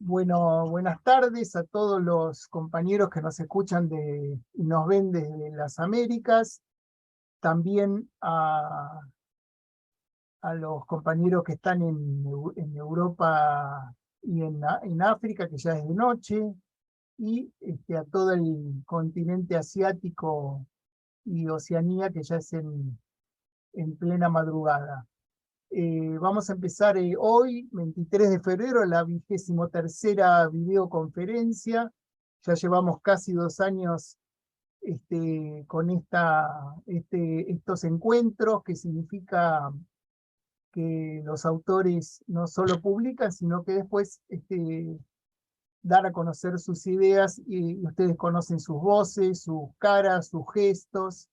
Buenas tardes a todos los compañeros que nos escuchan y nos ven desde las Américas, también a los compañeros que están en Europa y en África, que ya es de noche, y a todo el continente asiático y Oceanía, que ya es en plena madrugada. Vamos a empezar hoy, 23 de febrero, la 23ª videoconferencia. Ya llevamos casi 2 años con estos encuentros, que significa que los autores no solo publican, sino que después dan a conocer sus ideas y ustedes conocen sus voces, sus caras, sus gestos,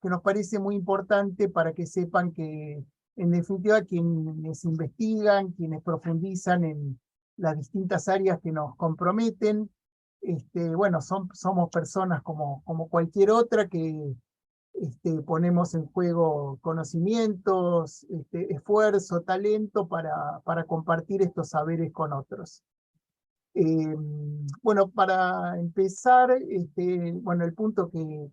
que nos parece muy importante para que sepan que, en definitiva, quienes investigan, quienes profundizan en las distintas áreas que nos comprometen, somos personas como cualquier otra que ponemos en juego conocimientos, esfuerzo, talento para compartir estos saberes con otros. Para empezar, el punto que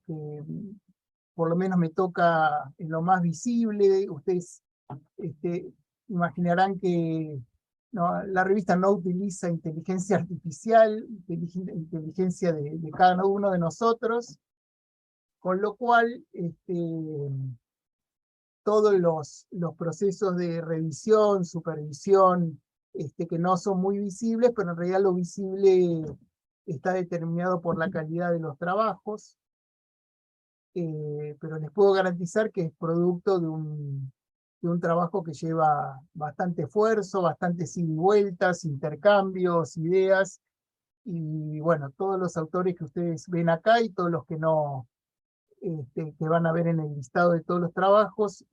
por lo menos me toca en lo más visible. Ustedes imaginarán que la revista no utiliza inteligencia artificial, inteligencia de cada uno de nosotros, con lo cual todos los procesos de revisión, supervisión, que no son muy visibles, pero en realidad lo visible está determinado por la calidad de los trabajos. Pero les puedo garantizar que es producto de un trabajo que lleva bastante esfuerzo, bastantes ida y vueltas, intercambios, ideas, y bueno, todos los autores que ustedes ven acá y todos los que no, que van a ver en el listado de todos los trabajos,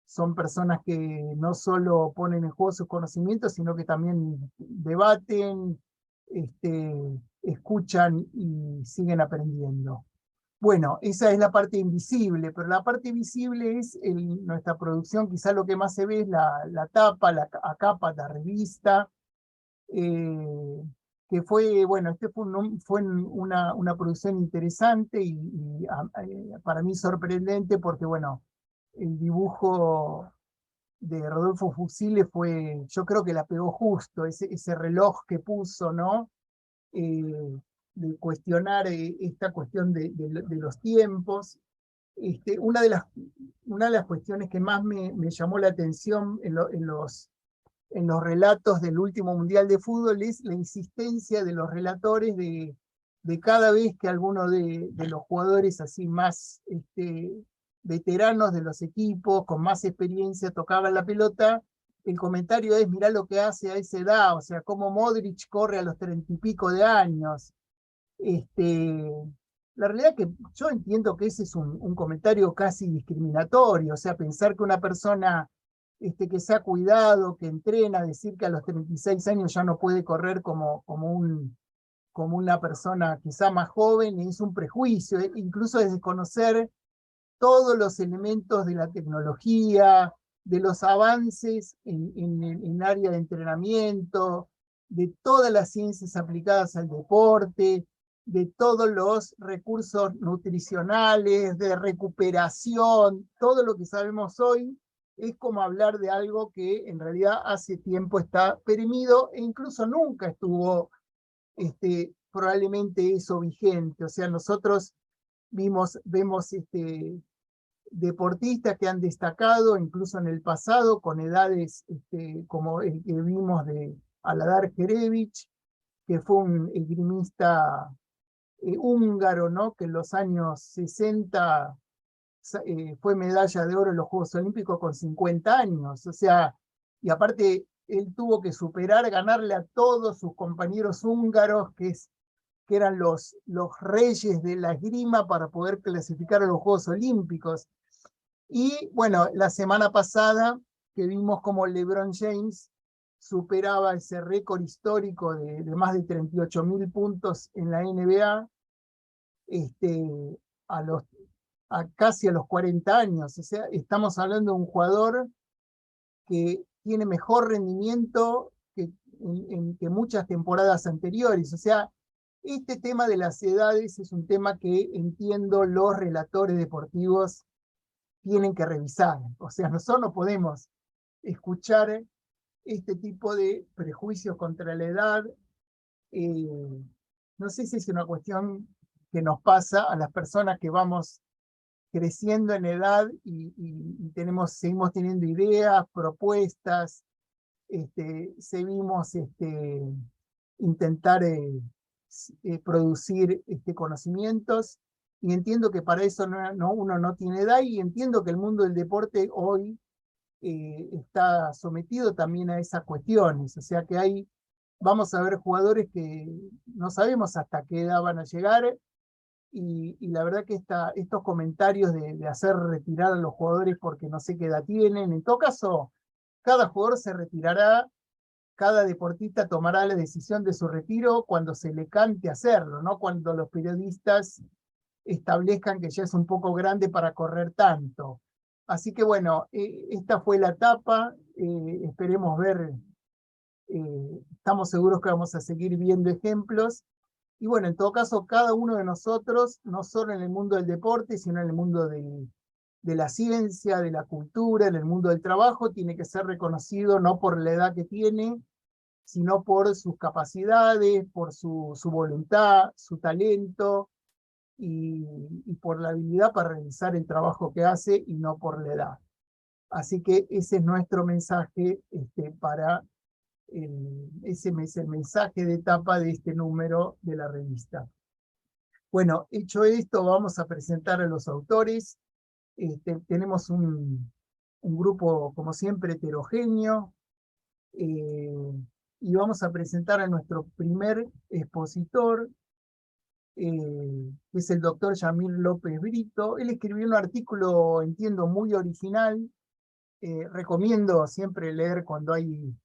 son personas que no solo ponen en juego sus conocimientos, sino que también debaten, escuchan y siguen aprendiendo. Bueno, esa es la parte invisible, pero la parte visible es nuestra producción. Quizá lo que más se ve es la tapa, la capa, la revista, que fue, bueno, fue una producción interesante y para mí sorprendente, porque bueno, el dibujo de Rodolfo Fusile yo creo que la pegó justo, ese reloj que puso, ¿no? De cuestionar esta cuestión de los tiempos. Una de las cuestiones que más me llamó la atención en los relatos del último Mundial de Fútbol es la insistencia de los relatores de cada vez que alguno de los jugadores así más veteranos de los equipos, con más experiencia, tocaba la pelota. El comentario es: mirá lo que hace a esa edad, o sea, cómo Modric corre a los 30 y pico de años. La realidad es que yo entiendo que ese es un comentario casi discriminatorio, o sea, pensar que una persona que se ha cuidado, que entrena, decir que a los 36 años ya no puede correr como una persona quizá más joven, es un prejuicio, incluso es desconocer todos los elementos de la tecnología, de los avances en área de entrenamiento, de todas las ciencias aplicadas al deporte, de todos los recursos nutricionales, de recuperación. Todo lo que sabemos hoy es como hablar de algo que en realidad hace tiempo está perimido e incluso nunca estuvo probablemente eso vigente. O sea, nosotros vemos deportistas que han destacado incluso en el pasado con edades como el que vimos de Aladar Jerevich, que fue un esgrimista húngaro, ¿no? Que en los años 60 fue medalla de oro en los Juegos Olímpicos con 50 años. O sea, y aparte él tuvo que ganarle a todos sus compañeros húngaros, que eran los reyes de la esgrima, para poder clasificar a los Juegos Olímpicos. Y bueno, la semana pasada que vimos como LeBron James superaba ese récord histórico de más de 38.000 puntos en la NBA, a casi a los 40 años. O sea, estamos hablando de un jugador que tiene mejor rendimiento que muchas temporadas anteriores. O sea, este tema de las edades es un tema que entiendo los relatores deportivos tienen que revisar. O sea, nosotros no podemos escuchar este tipo de prejuicios contra la edad. No sé si es una cuestión que nos pasa a las personas que vamos creciendo en edad y seguimos teniendo ideas, propuestas, seguimos intentar producir conocimientos, y entiendo que para eso uno no tiene edad, y entiendo que el mundo del deporte hoy está sometido también a esas cuestiones. O sea que vamos a ver jugadores que no sabemos hasta qué edad van a llegar, y la verdad que estos comentarios de hacer retirar a los jugadores porque no sé qué edad tienen, en todo caso, cada jugador se retirará, cada deportista tomará la decisión de su retiro cuando se le cante hacerlo, no cuando los periodistas establezcan que ya es un poco grande para correr tanto. Así que bueno, esta fue la etapa, esperemos ver, estamos seguros que vamos a seguir viendo ejemplos. Y bueno, en todo caso, cada uno de nosotros, no solo en el mundo del deporte, sino en el mundo de la ciencia, de la cultura, en el mundo del trabajo, tiene que ser reconocido no por la edad que tiene, sino por sus capacidades, por su voluntad, su talento, y por la habilidad para realizar el trabajo que hace, y no por la edad. Así que ese es nuestro mensaje ese es el mensaje de etapa de este número de la revista. Bueno, hecho esto, vamos a presentar a los autores. Tenemos un grupo, como siempre, heterogéneo, y vamos a presentar a nuestro primer expositor, que es el doctor Yamil López Brito. Él escribió un artículo, entiendo, muy original. Recomiendo siempre leer cuando hay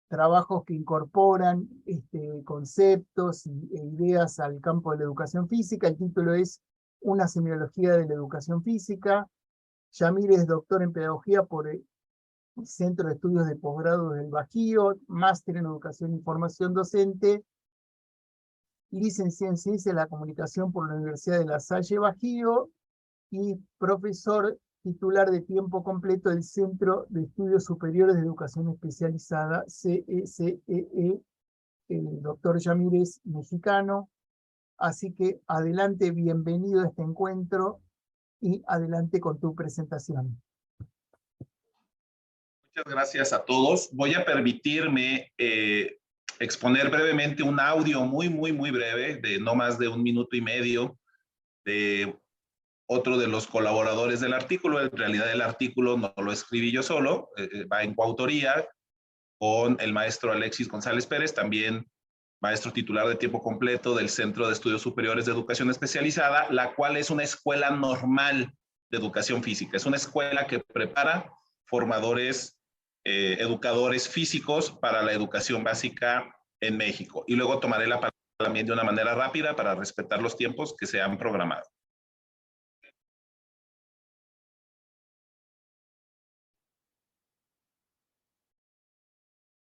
trabajos que incorporan conceptos e ideas al campo de la educación física. El título es Una semiología de la educación física. Yamil es doctor en pedagogía por el Centro de Estudios de Posgrado del Bajío, máster en educación y formación docente, licenciado en Ciencia de la Comunicación por la Universidad de La Salle Bajío, y profesor titular de tiempo completo del Centro de Estudios Superiores de Educación Especializada, CESEE. El doctor Yamil es mexicano, así que adelante, bienvenido a este encuentro, y adelante con tu presentación. Muchas gracias a todos. Voy a permitirme exponer brevemente un audio muy breve, de no más de 1 minuto y medio, de otro de los colaboradores del artículo. En realidad el artículo no lo escribí yo solo, va en coautoría con el maestro Alexis González Pérez, también maestro titular de tiempo completo del Centro de Estudios Superiores de Educación Especializada, la cual es una escuela normal de educación física. Es una escuela que prepara formadores, educadores físicos para la educación básica en México. Y luego tomaré la palabra también de una manera rápida para respetar los tiempos que se han programado.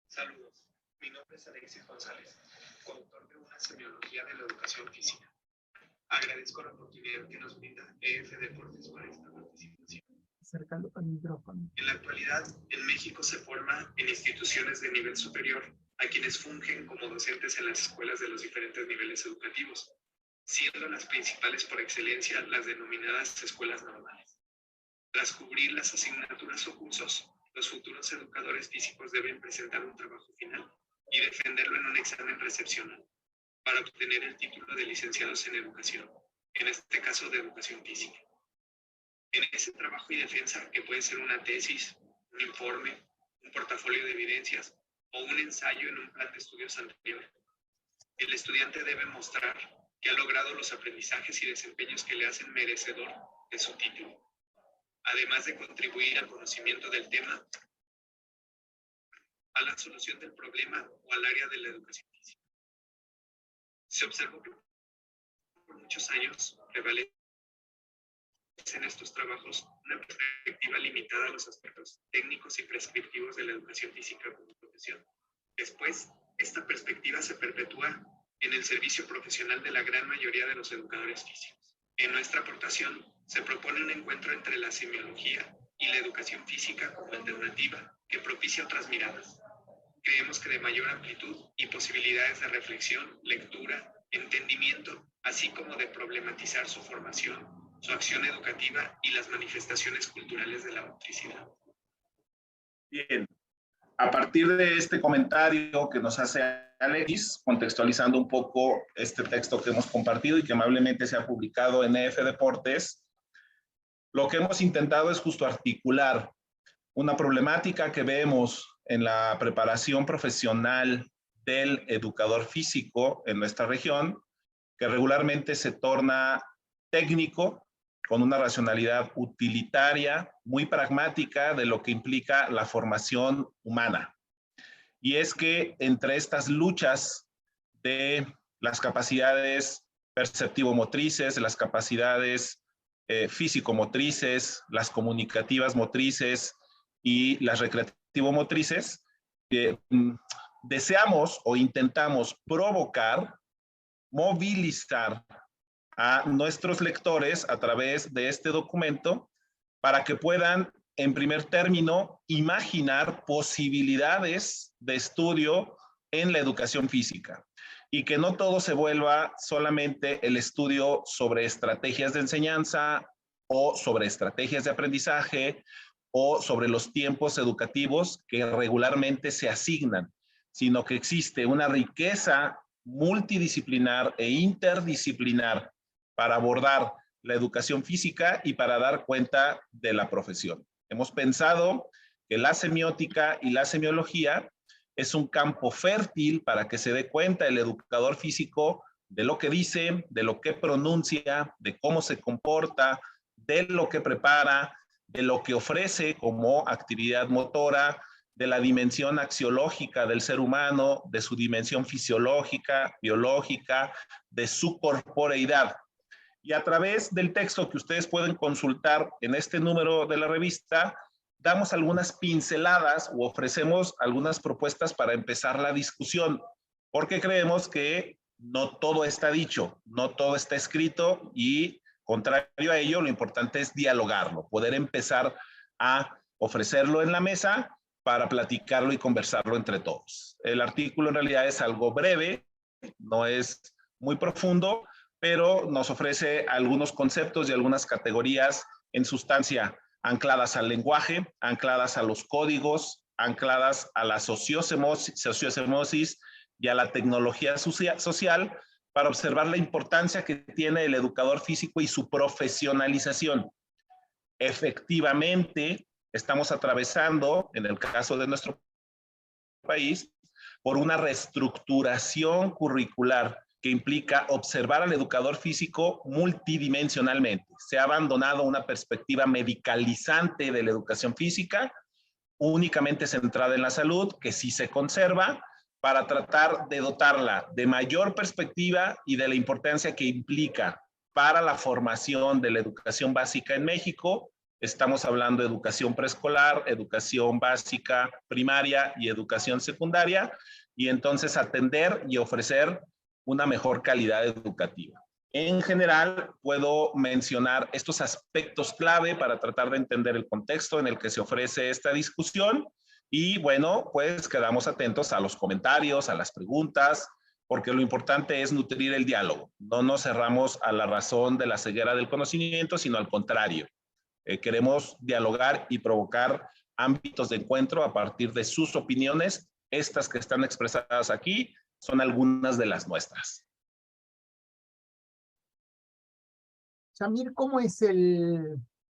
Saludos, mi nombre es Alexis González, coautor de Una semiología de la educación física. Agradezco la oportunidad que nos brinda EF Deportes para esta participación. Acercando al micrófono. En la actualidad, en México se forma en instituciones de nivel superior a quienes fungen como docentes en las escuelas de los diferentes niveles educativos, siendo las principales por excelencia las denominadas escuelas normales. Tras cubrir las asignaturas o cursos, los futuros educadores físicos deben presentar un trabajo final y defenderlo en un examen recepcional para obtener el título de licenciados en educación, en este caso de educación física. En ese trabajo y defensa, que puede ser una tesis, un informe, un portafolio de evidencias o un ensayo en un plan de estudios anterior, el estudiante debe mostrar que ha logrado los aprendizajes y desempeños que le hacen merecedor de su título, además de contribuir al conocimiento del tema, a la solución del problema o al área de la educación física. Se observó que por muchos años prevalece en estos trabajos una perspectiva perspectiva limitada a los aspectos técnicos y prescriptivos de la educación física como profesión. Después, esta perspectiva se perpetúa en el servicio profesional de la gran mayoría de los educadores físicos. En nuestra aportación, se propone un encuentro entre la semiología y la educación física como alternativa que propicia otras miradas. Creemos que de mayor amplitud y posibilidades de reflexión, lectura, entendimiento, así como de problematizar su formación, su acción educativa y las manifestaciones culturales de la motricidad. Bien, a partir de este comentario que nos hace Alexis, contextualizando un poco este texto que hemos compartido y que amablemente se ha publicado en EF Deportes, lo que hemos intentado es justo articular una problemática que vemos en la preparación profesional del educador físico en nuestra región, que regularmente se torna técnico, con una racionalidad utilitaria, muy pragmática de lo que implica la formación humana. Y es que entre estas luchas de las capacidades perceptivo-motrices, las capacidades físico-motrices, las comunicativas motrices y las recreativo-motrices, deseamos o intentamos provocar, movilizar a nuestros lectores a través de este documento para que puedan, en primer término, imaginar posibilidades de estudio en la educación física y que no todo se vuelva solamente el estudio sobre estrategias de enseñanza o sobre estrategias de aprendizaje o sobre los tiempos educativos que regularmente se asignan, sino que existe una riqueza multidisciplinar e interdisciplinar para abordar la educación física y para dar cuenta de la profesión. Hemos pensado que la semiótica y la semiología es un campo fértil para que se dé cuenta el educador físico de lo que dice, de lo que pronuncia, de cómo se comporta, de lo que prepara, de lo que ofrece como actividad motora, de la dimensión axiológica del ser humano, de su dimensión fisiológica, biológica, de su corporeidad. Y a través del texto que ustedes pueden consultar en este número de la revista, damos algunas pinceladas o ofrecemos algunas propuestas para empezar la discusión, porque creemos que no todo está dicho, no todo está escrito y, contrario a ello, lo importante es dialogarlo, poder empezar a ofrecerlo en la mesa para platicarlo y conversarlo entre todos. El artículo en realidad es algo breve, no es muy profundo, pero nos ofrece algunos conceptos y algunas categorías en sustancia ancladas al lenguaje, ancladas a los códigos, ancladas a la sociosmosis y a la tecnología social para observar la importancia que tiene el educador físico y su profesionalización. Efectivamente, estamos atravesando, en el caso de nuestro país, por una reestructuración curricular que implica observar al educador físico multidimensionalmente. Se ha abandonado una perspectiva medicalizante de la educación física, únicamente centrada en la salud, que sí se conserva, para tratar de dotarla de mayor perspectiva y de la importancia que implica para la formación de la educación básica en México. Estamos hablando de educación preescolar, educación básica primaria y educación secundaria, y entonces atender y ofrecer una mejor calidad educativa. En general, puedo mencionar estos aspectos clave para tratar de entender el contexto en el que se ofrece esta discusión. Y bueno, pues quedamos atentos a los comentarios, a las preguntas, porque lo importante es nutrir el diálogo. No nos cerramos a la razón de la ceguera del conocimiento, sino al contrario. Queremos dialogar y provocar ámbitos de encuentro a partir de sus opiniones. Estas que están expresadas aquí son algunas de las nuestras. Samir, ¿cómo es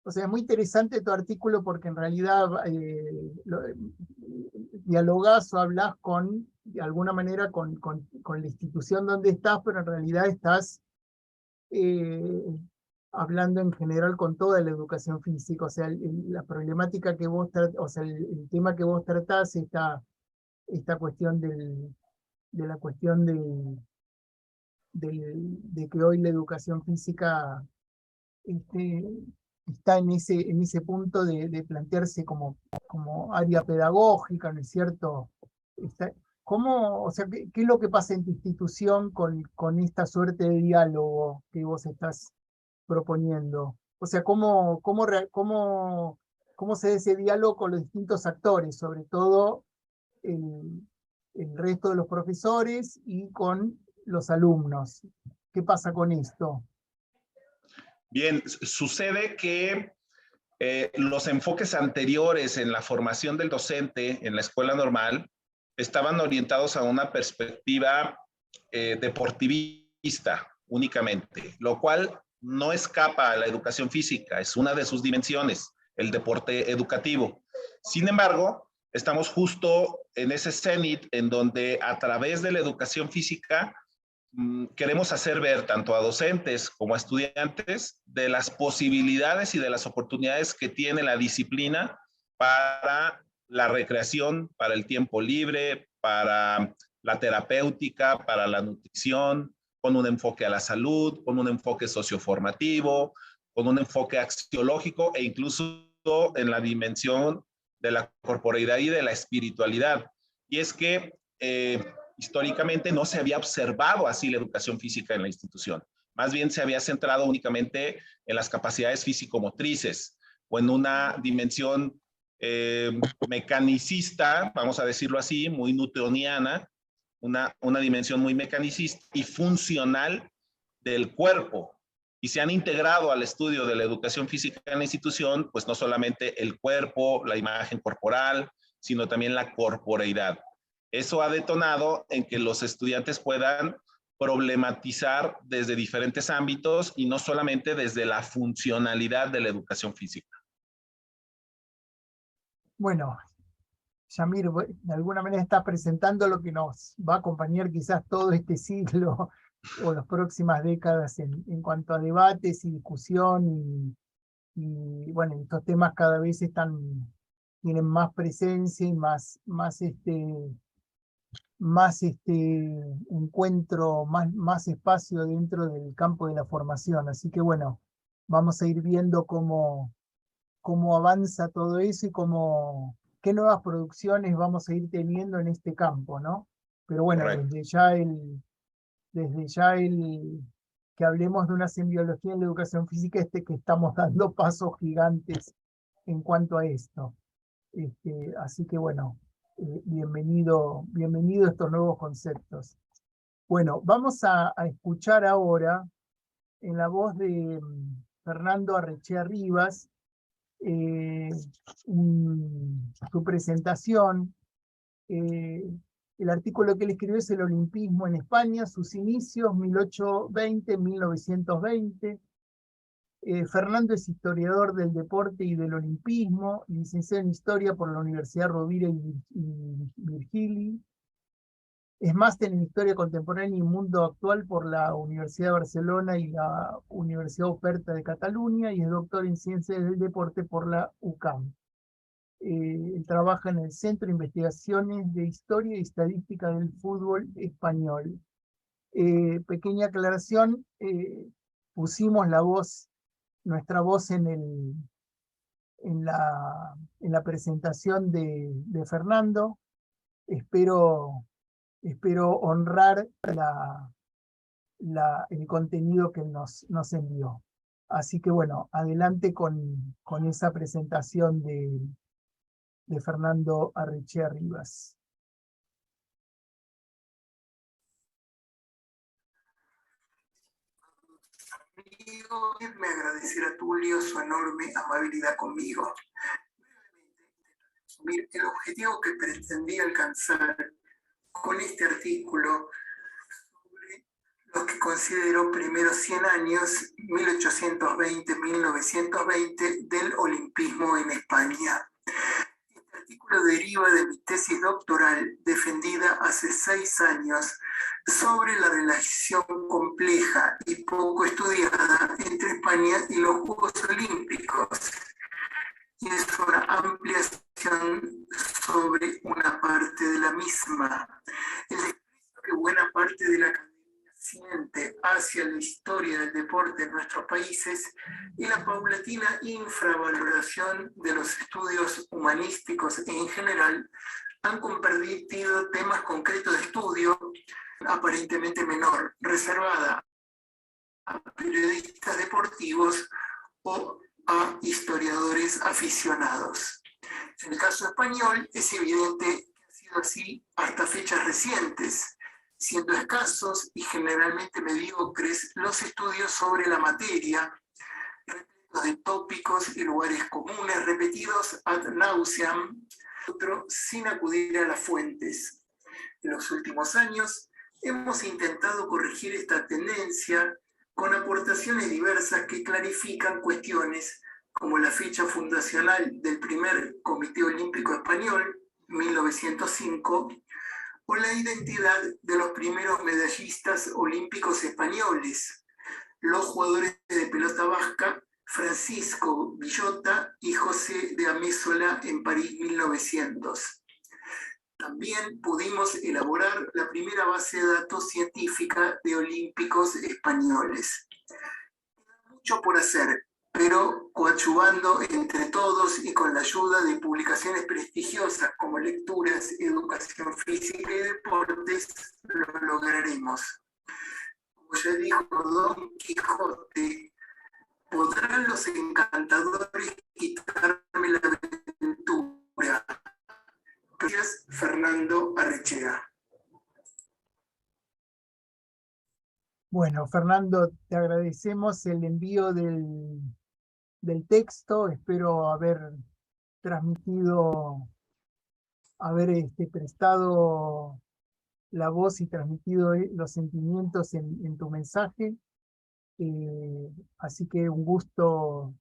o sea, es muy interesante tu artículo porque en realidad dialogás o hablas de alguna manera con la institución donde estás, pero en realidad estás hablando en general con toda la educación física, o sea, la problemática que vos tratás, o sea, el tema que vos tratás, esta cuestión de la cuestión de que hoy la educación física está en ese punto de plantearse como área pedagógica, ¿no es cierto? O sea, ¿qué es lo que pasa en tu institución con esta suerte de diálogo que vos estás proponiendo? O sea, ¿cómo se da ese diálogo con los distintos actores, sobre todo el resto de los profesores y con los alumnos? ¿Qué pasa con esto? Bien, sucede que los enfoques anteriores en la formación del docente en la escuela normal estaban orientados a una perspectiva deportivista únicamente, lo cual no escapa a la educación física, es una de sus dimensiones, el deporte educativo. Sin embargo, estamos justo en ese cenit en donde a través de la educación física queremos hacer ver tanto a docentes como a estudiantes de las posibilidades y de las oportunidades que tiene la disciplina para la recreación, para el tiempo libre, para la terapéutica, para la nutrición, con un enfoque a la salud, con un enfoque socioformativo, con un enfoque axiológico e incluso en la dimensión de la corporeidad y de la espiritualidad. Y es que históricamente no se había observado así la educación física en la institución. Más bien se había centrado únicamente en las capacidades físico-motrices o en una dimensión mecanicista, vamos a decirlo así, muy newtoniana, una dimensión muy mecanicista y funcional del cuerpo. Y se han integrado al estudio de la educación física en la institución, pues no solamente el cuerpo, la imagen corporal, sino también la corporeidad. Eso ha detonado en que los estudiantes puedan problematizar desde diferentes ámbitos y no solamente desde la funcionalidad de la educación física. Bueno, Yamir, de alguna manera está presentando lo que nos va a acompañar quizás todo este siglo o las próximas décadas en cuanto a debates y discusión y bueno, estos temas cada vez tienen más presencia y más encuentro, más espacio dentro del campo de la formación. Así que bueno, vamos a ir viendo cómo avanza todo eso y qué nuevas producciones vamos a ir teniendo en este campo, ¿no? Pero bueno, Correcto. desde ya que hablemos de una simbiología en la educación física, que estamos dando pasos gigantes en cuanto a esto. Así que bueno, bienvenido a estos nuevos conceptos. Bueno, vamos a escuchar ahora en la voz de Fernando Arrechea Rivas su presentación. El artículo que él escribió es El olimpismo en España, sus inicios, 1820-1920. Fernando es historiador del deporte y del olimpismo, licenciado en Historia por la Universidad Rovira y Virgili. Es máster en Historia Contemporánea y Mundo Actual por la Universidad de Barcelona y la Universidad Oberta de Cataluña, y es doctor en Ciencias del Deporte por la UCAM. Él trabaja en el Centro de Investigaciones de Historia y Estadística del Fútbol Español. Pequeña aclaración, pusimos nuestra voz en la presentación de Fernando. Espero honrar el contenido que nos envió. Así que bueno, adelante con esa presentación de Fernando Arrechea Rivas. Me agradecer a Tulio su enorme amabilidad conmigo. El objetivo que pretendí alcanzar con este artículo sobre lo que considero primeros 100 años, 1820-1920, del olimpismo en España. Este artículo deriva de mi tesis doctoral defendida hace 6 años sobre la relación compleja y poco estudiada entre España y los Juegos Olímpicos. Y es una ampliación sobre una parte de la misma. El desprecio que buena parte de la academia siente hacia la historia del del deporte en nuestros países y la paulatina infravaloración de los estudios humanísticos en general han convertido temas concretos de estudio aparentemente menor, reservada a periodistas deportivos o a historiadores aficionados. En el caso español es evidente que ha sido así hasta fechas recientes, siendo escasos y generalmente mediocres los estudios sobre la materia, repletos de tópicos y lugares comunes repetidos ad nauseam, sin acudir a las fuentes. En los últimos años hemos intentado corregir esta tendencia con aportaciones diversas que clarifican cuestiones como la fecha fundacional del primer Comité Olímpico Español, 1905, o la identidad de los primeros medallistas olímpicos españoles, los jugadores de pelota vasca Francisco Villota y José de Amézola en París 1900. También pudimos elaborar la primera base de datos científica de olímpicos españoles. Mucho por hacer, pero coadyuvando entre todos y con la ayuda de publicaciones prestigiosas como Lecturas, Educación Física y Deportes, lo lograremos. Como ya dijo Don Quijote, ¿podrán los encantadores quitarme la aventura? Gracias, Fernando Arrechea. Bueno, Fernando, te agradecemos el envío del texto. Espero haber transmitido, haber prestado la voz y transmitido los sentimientos en tu mensaje. Así que un gusto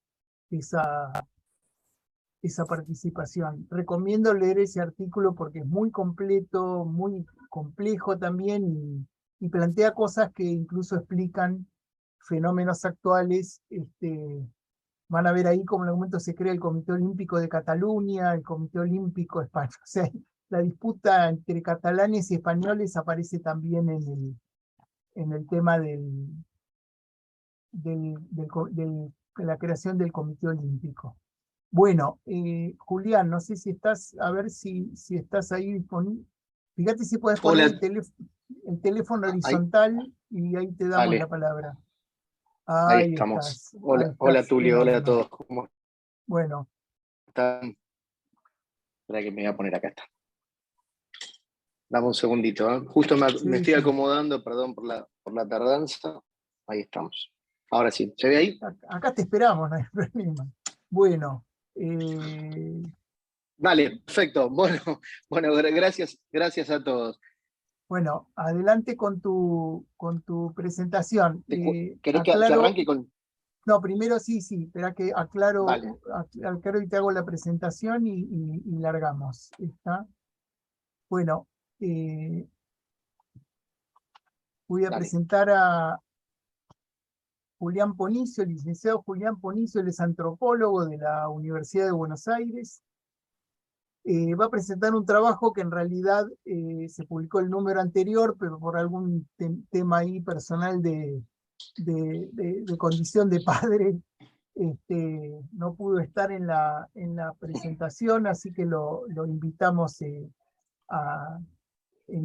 esa participación. Recomiendo leer ese artículo porque es muy completo, muy complejo también y plantea cosas que incluso explican fenómenos actuales. Van a ver ahí cómo en algún momento se crea el Comité Olímpico de Cataluña, el Comité Olímpico Español. O sea, la disputa entre catalanes y españoles aparece también en el tema de la creación del Comité Olímpico. Bueno, Julián, no sé si estás, a ver si estás ahí disponible. Fíjate si puedes poner el teléfono horizontal y ahí te damos Dale. la palabra. Ahí estamos. Estás. Hola, Ahí hola estás. Tulio, hola a Fenómeno. todos. ¿Cómo Bueno, están? Espera que me voy a poner acá. Está. Dame un segundito. Justo me estoy sí. acomodando, perdón por la tardanza. Ahí estamos. Ahora sí, ¿se ve ahí? Acá te esperamos, no hay problema. Bueno. Dale, perfecto. Bueno, gracias a todos. Bueno, adelante con tu presentación. ¿Querés que Aclaro, arranque con...? no, primero sí, espera que Dale. aclaro y te hago la presentación y largamos. ¿Está? Bueno, voy a presentar a Julián Ponicio, el licenciado Julián Ponicio, él es antropólogo de la Universidad de Buenos Aires. Va a presentar un trabajo que en realidad se publicó el número anterior, pero por algún tema ahí personal de condición de padre, no pudo estar en la presentación, así que lo invitamos en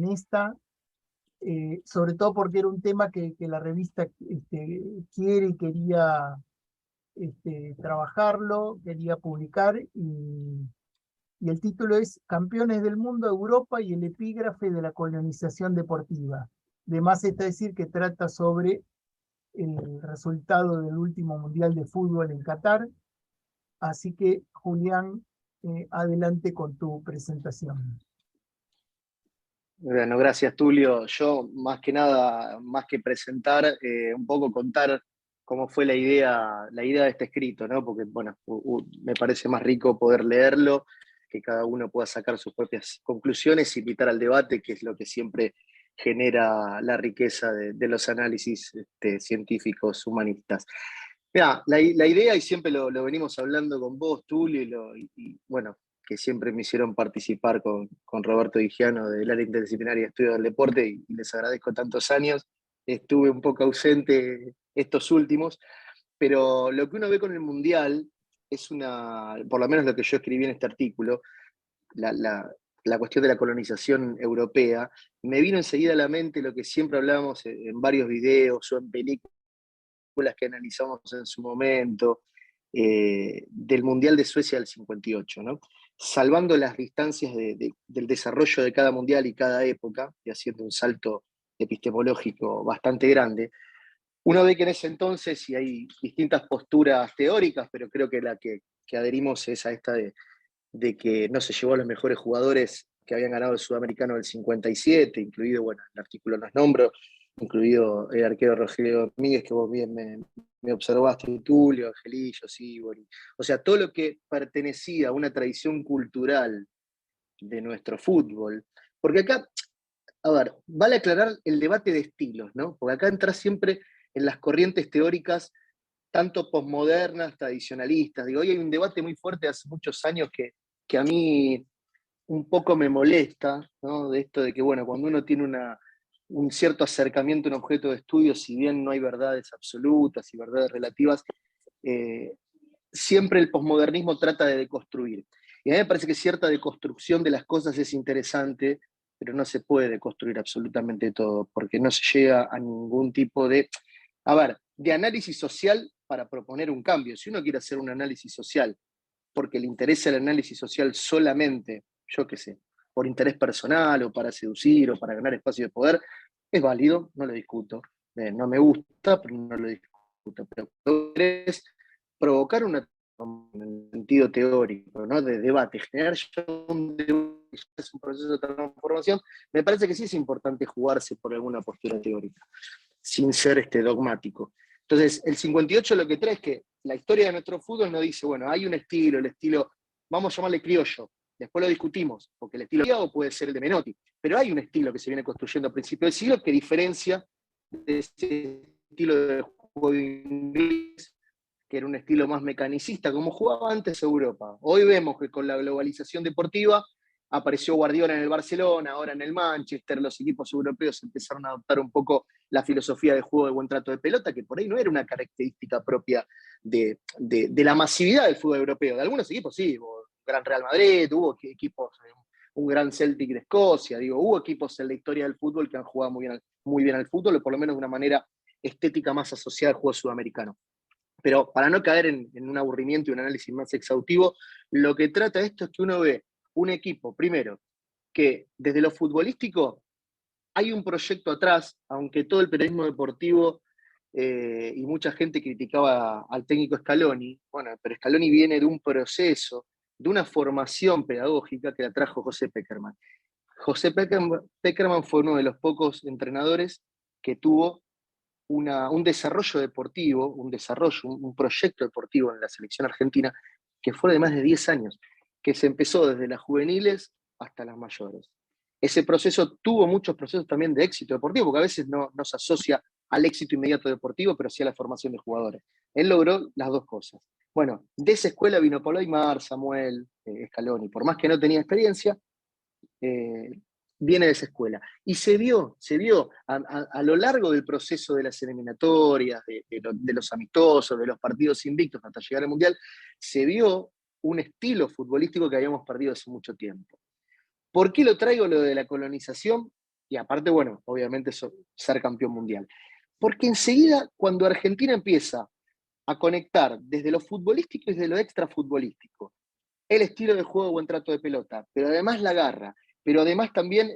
esta, sobre todo porque era un tema que la revista quiere y quería trabajarlo, quería publicar, y el título es Campeones del Mundo, Europa y el epígrafe de la colonización deportiva. Además está decir que trata sobre el resultado del último Mundial de Fútbol en Qatar. Así que, Julián, adelante con tu presentación. Bueno, gracias Tulio. Yo más que nada, más que presentar, un poco contar cómo fue la idea de este escrito, ¿no? Porque, bueno, me parece más rico poder leerlo, que cada uno pueda sacar sus propias conclusiones, invitar al debate, que es lo que siempre genera la riqueza de los análisis científicos humanistas. Mirá, la idea, y siempre lo venimos hablando con vos, Tulio, y bueno, que siempre me hicieron participar con Roberto Higiano del área interdisciplinaria de estudio del deporte, y les agradezco tantos años, estuve un poco ausente estos últimos, pero lo que uno ve con el Mundial es por lo menos lo que yo escribí en este artículo, la cuestión de la colonización europea, me vino enseguida a la mente lo que siempre hablábamos en varios videos o en películas que analizamos en su momento, del Mundial de Suecia del 58, ¿no? Salvando las distancias del desarrollo de cada mundial y cada época, y haciendo un salto epistemológico bastante grande, uno ve que en ese entonces, y hay distintas posturas teóricas, pero creo que la que adherimos es a esta de que no se llevó a los mejores jugadores que habían ganado el sudamericano del 57, incluido, bueno, el artículo nos nombro, incluido el arquero Rogelio Domínguez, que vos bien me observaste, Tulio, Angelillo, Sibori. O sea, todo lo que pertenecía a una tradición cultural de nuestro fútbol. Porque acá, a ver, vale aclarar el debate de estilos, ¿no? Porque acá entra siempre en las corrientes teóricas, tanto posmodernas, tradicionalistas. Digo, hoy hay un debate muy fuerte hace muchos años que a mí un poco me molesta, ¿no? De esto de que, bueno, cuando uno tiene un cierto acercamiento a un objeto de estudio, si bien no hay verdades absolutas y verdades relativas, siempre el posmodernismo trata de deconstruir. Y a mí me parece que cierta deconstrucción de las cosas es interesante, pero no se puede deconstruir absolutamente todo, porque no se llega a ningún tipo de análisis social para proponer un cambio. Si uno quiere hacer un análisis social porque le interesa el análisis social solamente, yo qué sé, por interés personal o para seducir o para ganar espacio de poder, es válido, no lo discuto. No me gusta, pero no lo discuto. Pero es provocar una en el sentido teórico, ¿no? De debate, generar un debate, es un proceso de transformación, me parece que sí es importante jugarse por alguna postura teórica, sin ser dogmático. Entonces, el 58 lo que trae es que la historia de nuestro fútbol nos dice, bueno, hay un estilo, el estilo, vamos a llamarle criollo, después lo discutimos, porque el estilo criollo puede ser el de Menotti, pero hay un estilo que se viene construyendo a principios del siglo que diferencia de ese estilo de juego inglés, que era un estilo más mecanicista, como jugaba antes Europa. Hoy vemos que con la globalización deportiva apareció Guardiola en el Barcelona, ahora en el Manchester, los equipos europeos empezaron a adoptar un poco la filosofía de juego de buen trato de pelota, que por ahí no era una característica propia de la masividad del fútbol europeo. De algunos equipos sí, hubo un gran Real Madrid, hubo equipos, un gran Celtic de Escocia, hubo equipos en la historia del fútbol que han jugado muy bien al fútbol, o por lo menos de una manera estética más asociada al juego sudamericano. Pero para no caer en un aburrimiento y un análisis más exhaustivo, lo que trata esto es que uno ve un equipo, primero, que desde lo futbolístico hay un proyecto atrás, aunque todo el periodismo deportivo y mucha gente criticaba al técnico Scaloni, bueno, pero Scaloni viene de un proceso, de una formación pedagógica que la trajo José Pekerman. José Pekerman fue uno de los pocos entrenadores que tuvo un desarrollo deportivo, un proyecto deportivo en la selección argentina que fue de más de 10 años, que se empezó desde las juveniles hasta las mayores. Ese proceso tuvo muchos procesos también de éxito deportivo, porque a veces no se asocia al éxito inmediato deportivo, pero sí a la formación de jugadores. Él logró las dos cosas. Bueno, de esa escuela vino Pablo Aimar, Samuel, Scaloni, por más que no tenía experiencia, viene de esa escuela. Y se vio a lo largo del proceso de las eliminatorias, de los amistosos, de los partidos invictos hasta llegar al Mundial, se vio un estilo futbolístico que habíamos perdido hace mucho tiempo. ¿Por qué lo traigo lo de la colonización? Y aparte, bueno, obviamente ser campeón mundial. Porque enseguida, cuando Argentina empieza a conectar desde lo futbolístico y desde lo extrafutbolístico, el estilo de juego de buen trato de pelota, pero además la garra, pero además también,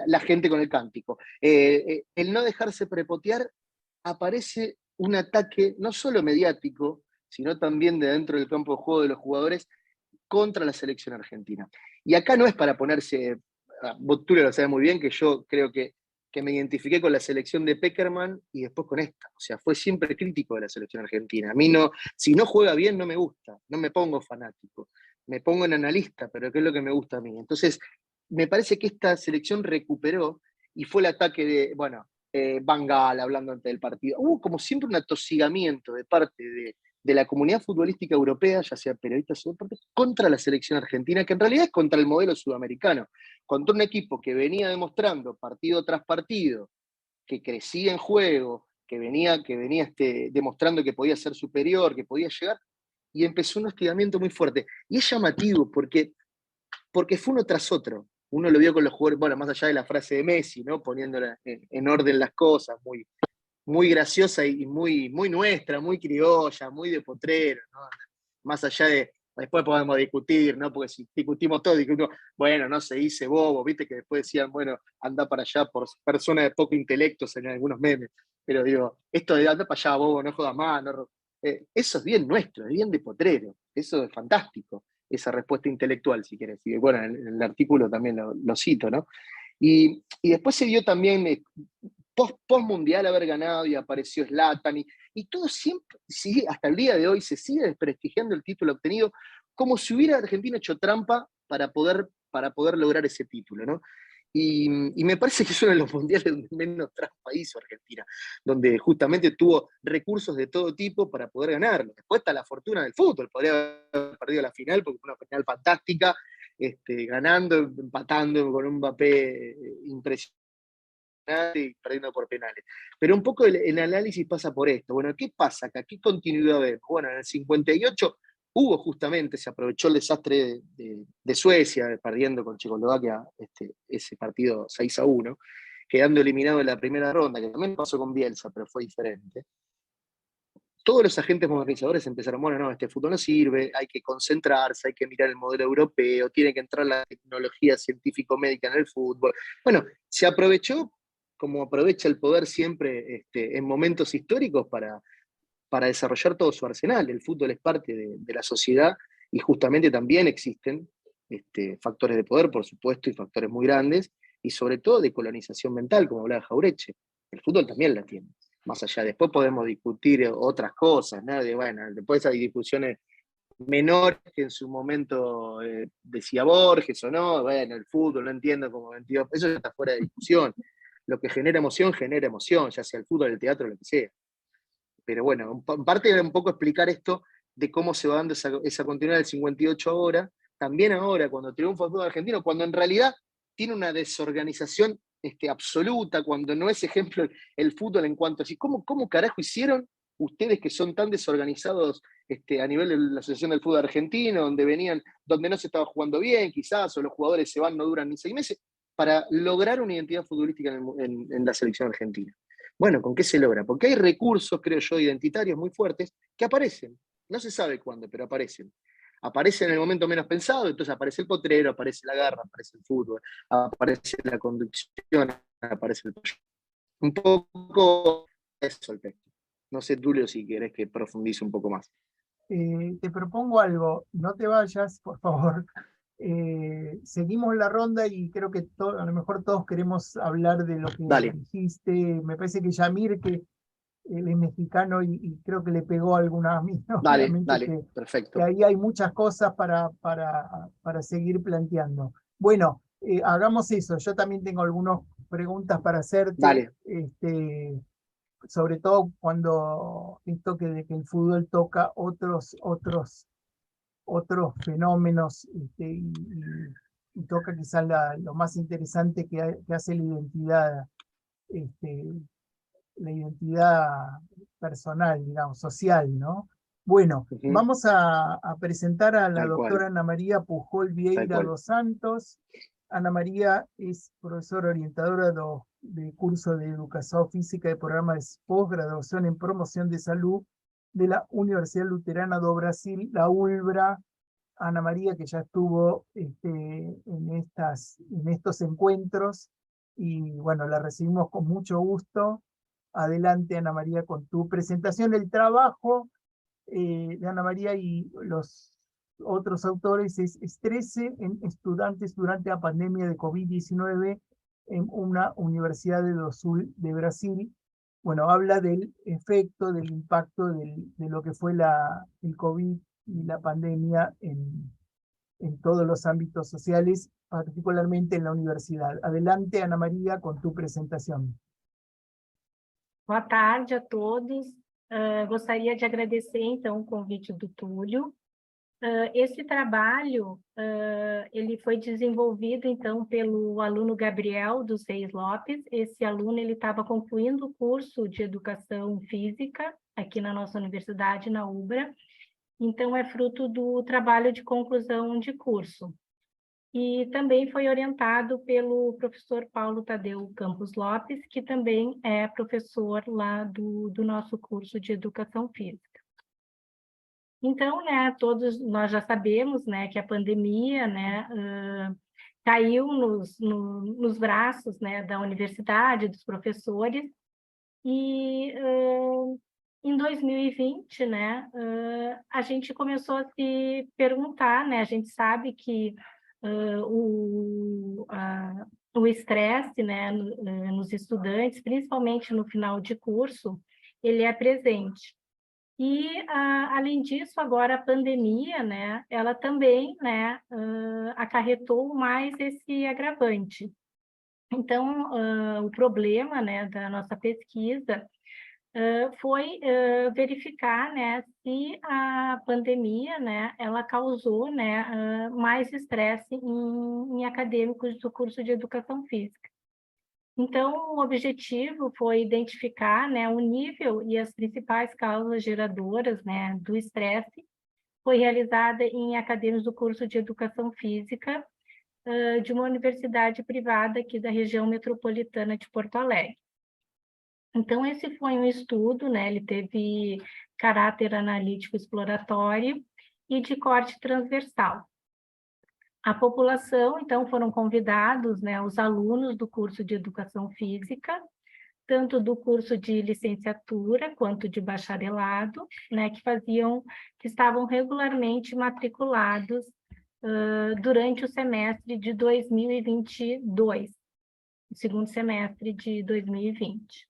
la gente con el cántico. El no dejarse prepotear, aparece un ataque no solo mediático, sino también de dentro del campo de juego de los jugadores contra la selección argentina. Y acá no es para ponerse, Tulio lo sabe muy bien, que yo creo que me identifiqué con la selección de Pekerman y después con esta. O sea, fue siempre crítico de la selección argentina. A mí no, si no juega bien no me gusta, no me pongo fanático, me pongo en analista, pero ¿qué es lo que me gusta a mí? Entonces, me parece que esta selección recuperó y fue el ataque de, Van Gaal hablando antes del partido. Hubo como siempre un atosigamiento de parte de la comunidad futbolística europea, ya sea periodistas o deportes, contra la selección argentina, que en realidad es contra el modelo sudamericano, contra un equipo que venía demostrando partido tras partido que crecía en juego, que venía demostrando que podía ser superior, que podía llegar, y empezó un hostigamiento muy fuerte. Y es llamativo porque fue uno tras otro. Uno lo vio con los jugadores, bueno, más allá de la frase de Messi, ¿no? Poniendo en orden las cosas, muy, muy graciosa y muy, muy nuestra, muy criolla, muy de potrero, ¿no? Más allá de, después podemos discutir, ¿no? Porque si discutimos todo, bueno, no se dice bobo, viste que después decían, bueno, anda para allá por personas de poco intelecto en algunos memes, pero digo, esto de anda para allá, bobo, no jodas más, no, eso es bien nuestro, es bien de potrero, eso es fantástico, esa respuesta intelectual, si quieres. Y bueno, en el artículo también lo cito, ¿no? Y después se dio también, post-mundial haber ganado y apareció Zlatan, y todo siempre, sigue, hasta el día de hoy, se sigue desprestigiando el título obtenido, como si hubiera Argentina hecho trampa para poder lograr ese título, ¿no? Y me parece que es uno de los mundiales donde menos trampa hizo Argentina, donde justamente tuvo recursos de todo tipo para poder ganarlo. Después está la fortuna del fútbol, podría haber perdido la final porque fue una final fantástica, ganando, empatando con un Mbappé impresionante y perdiendo por penales. Pero un poco el análisis pasa por esto. Bueno, ¿qué pasa acá? ¿Qué continuidad vemos? Bueno, en el 58 hubo justamente, se aprovechó el desastre de Suecia, perdiendo con Checoslovaquia ese partido 6-1, quedando eliminado en la primera ronda, que también pasó con Bielsa, pero fue diferente. Todos los agentes modernizadores empezaron, bueno, no, este fútbol no sirve, hay que concentrarse, hay que mirar el modelo europeo, tiene que entrar la tecnología científico-médica en el fútbol. Bueno, se aprovechó, como aprovecha el poder siempre en momentos históricos, para desarrollar todo su arsenal. El fútbol es parte de la sociedad y justamente también existen factores de poder, por supuesto, y factores muy grandes, y sobre todo de colonización mental, como hablaba Jauretche. El fútbol también la tiene. Más allá, después podemos discutir otras cosas, ¿no? Bueno, después hay discusiones menores que en su momento decía Borges o no, bueno, el fútbol no entiendo como 22, eso ya está fuera de discusión. Lo que genera emoción, ya sea el fútbol, el teatro, lo que sea. Pero bueno, en parte era un poco explicar esto de cómo se va dando esa continuidad del 58 ahora, también ahora, cuando triunfa el fútbol argentino, cuando en realidad tiene una desorganización absoluta, cuando no es ejemplo el fútbol en cuanto a así, ¿cómo carajo hicieron ustedes que son tan desorganizados a nivel de la Asociación del Fútbol Argentino, donde no se estaba jugando bien, quizás, o los jugadores se van, no duran ni 6 meses, para lograr una identidad futbolística en la selección argentina? Bueno, ¿con qué se logra? Porque hay recursos, creo yo, identitarios muy fuertes que aparecen. No se sabe cuándo, pero aparecen. Aparecen en el momento menos pensado, entonces aparece el potrero, aparece la garra, aparece el fútbol, aparece la conducción, aparece el pollo. Un poco eso el texto. No sé, Tulio, si querés que profundice un poco más. Te propongo algo, no te vayas, por favor. Seguimos la ronda y creo que a lo mejor todos queremos hablar de lo que Dale. dijiste. Me parece que Yamir, que él es mexicano y creo que le pegó alguna a mí, ¿no? Dale, Obviamente perfecto. que ahí hay muchas cosas para seguir planteando. Bueno, hagamos eso. Yo también tengo algunas preguntas para hacerte. Dale. Sobre todo cuando esto de que el fútbol toca otros fenómenos y toca quizás lo más interesante que hace la identidad personal, digamos, social, ¿no? Bueno, vamos a presentar a la Tal cual. doctora Ana María Pujol Vieira cual. dos Santos. Ana María es profesora orientadora de curso de Educación Física y programa de posgraduación en promoción de salud de la Universidad Luterana do Brasil, la ULBRA. Ana María, que ya estuvo en estos encuentros, y bueno, la recibimos con mucho gusto. Adelante, Ana María, con tu presentación. El trabajo de Ana María y los otros autores es estrés en estudiantes durante la pandemia de COVID-19 en una universidad do Sul de Brasil. Bueno, habla del efecto, del impacto de lo que fue el COVID y la pandemia en todos los ámbitos sociales, particularmente en la universidad. Adelante, Ana María, con tu presentación. Boa tarde a todos. Gostaria de agradecer, então, o convite do Túlio Esse trabalho, ele foi desenvolvido, então, pelo aluno Gabriel dos Reis Lopes. Esse aluno, ele estava concluindo o curso de Educação Física aqui na nossa universidade, na UBRA. Então, é fruto do trabalho de conclusão de curso. E também foi orientado pelo professor Paulo Tadeu Campos Lopes, que também é professor lá do nosso curso de Educação Física. Então, né, todos nós já sabemos, né, que a pandemia, né, caiu nos braços, né, da universidade, dos professores, e em 2020, né, a gente começou a se perguntar, né, a gente sabe que o estresse, né, nos estudantes, principalmente no final de curso, ele é presente. E, além disso, agora a pandemia, né, ela também, né, acarretou mais esse agravante. Então, o problema, né, da nossa pesquisa foi verificar, né, se a pandemia, né, ela causou, né, mais estresse em acadêmicos do curso de Educação Física. Então, o objetivo foi identificar, né, o nível e as principais causas geradoras, né, do estresse. Foi realizada em acadêmicos do curso de Educação Física de uma universidade privada aqui da região metropolitana de Porto Alegre. Então, esse foi um estudo, né, ele teve caráter analítico exploratório e de corte transversal. A população, então, foram convidados, né, os alunos do curso de Educação Física, tanto do curso de licenciatura quanto de bacharelado, né, que estavam regularmente matriculados durante o semestre de 2022, o segundo semestre de 2020.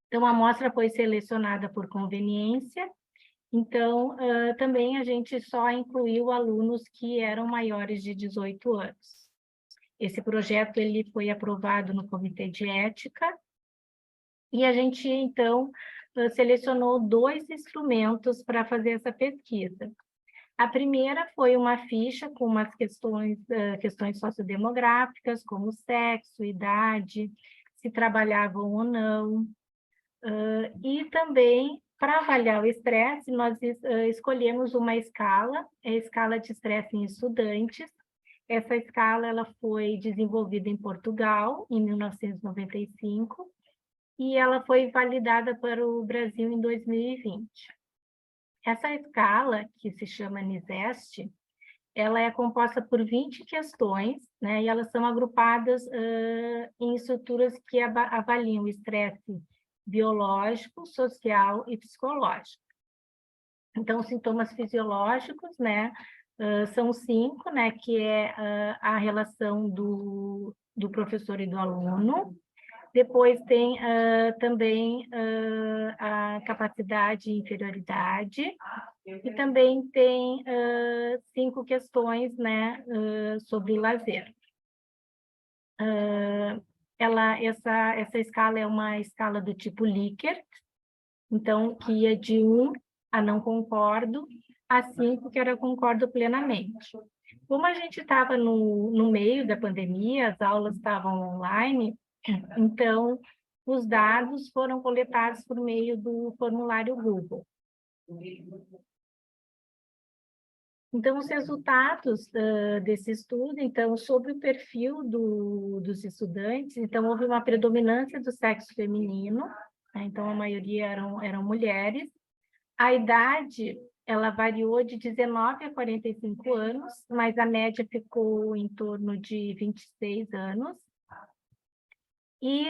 Então, a amostra foi selecionada por conveniência. Então, também a gente só incluiu alunos que eram maiores de 18 anos. Esse projeto ele foi aprovado no Comitê de Ética e a gente, então, selecionou 2 instrumentos para fazer essa pesquisa. A primeira foi uma ficha com umas questões sociodemográficas, como sexo, idade, se trabalhavam ou não. E também, para avaliar o estresse, nós escolhemos uma escala, a escala de estresse em estudantes. Essa escala ela foi desenvolvida em Portugal, em 1995, e ela foi validada para o Brasil em 2020. Essa escala, que se chama NISEST, ela é composta por 20 questões, né, e elas são agrupadas em estruturas que avaliam o estresse biológico, social e psicológico. Então, sintomas fisiológicos, né, são 5, né, que é a relação do professor e do aluno. Depois tem também a capacidade e inferioridade, e também tem 5 questões, né, sobre lazer. Essa escala é uma escala do tipo Likert, então, que ia de 1 a não concordo, a 5 que era concordo plenamente. Como a gente estava no meio da pandemia, as aulas estavam online, então, os dados foram coletados por meio do formulário Google. Então, os resultados desse estudo, então, sobre o perfil dos estudantes, então, houve uma predominância do sexo feminino, né? Então, a maioria eram mulheres. A idade, ela variou de 19 a 45 anos, mas a média ficou em torno de 26 anos. E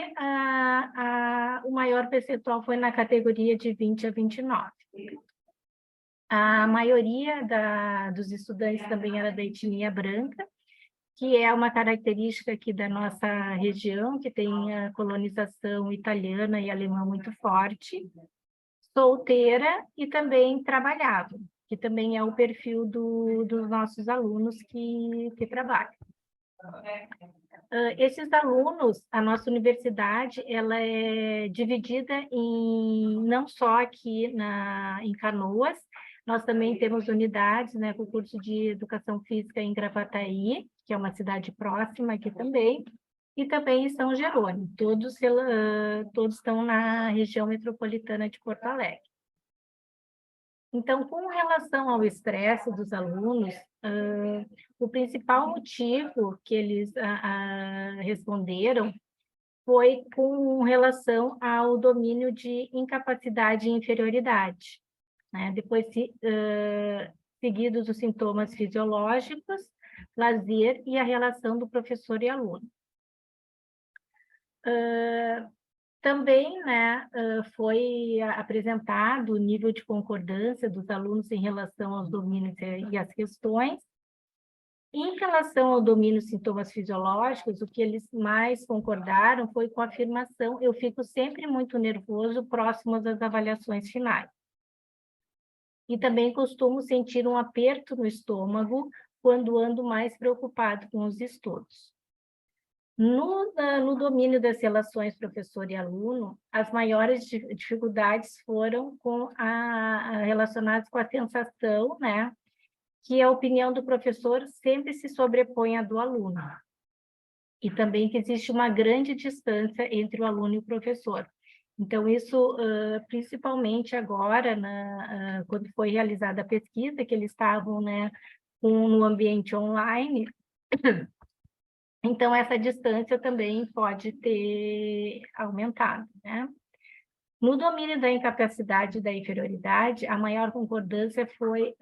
o maior percentual foi na categoria de 20 a 29. A maioria dos estudantes também era da etnia branca, que é uma característica aqui da nossa região, que tem a colonização italiana e alemã muito forte, solteira e também trabalhava, que também é o perfil dos nossos alunos que trabalham. Esses alunos, a nossa universidade, ela é dividida não só aqui em Canoas, Nós também temos unidades, né, com o curso de Educação Física em Gravataí, que é uma cidade próxima aqui também, e também em São Jerônimo. Todos estão na região metropolitana de Porto Alegre. Então, com relação ao estresse dos alunos, o principal motivo que eles responderam foi com relação ao domínio de incapacidade e inferioridade, né? Depois, seguidos os sintomas fisiológicos, lazer e a relação do professor e aluno. Também, né, foi apresentado o nível de concordância dos alunos em relação aos domínios e às questões. Em relação ao domínio dos sintomas fisiológicos, o que eles mais concordaram foi com a afirmação: eu fico sempre muito nervoso próximo das avaliações finais. E também costumo sentir um aperto no estômago quando ando mais preocupado com os estudos. No domínio das relações professor e aluno, as maiores dificuldades foram relacionadas com a sensação, né, que a opinião do professor sempre se sobrepõe à do aluno. E também que existe uma grande distância entre o aluno e o professor. Então, isso, principalmente agora, quando foi realizada a pesquisa, que eles estavam, né, no ambiente online, então essa distância também pode ter aumentado, né? No domínio da incapacidade e da inferioridade, a maior concordância foi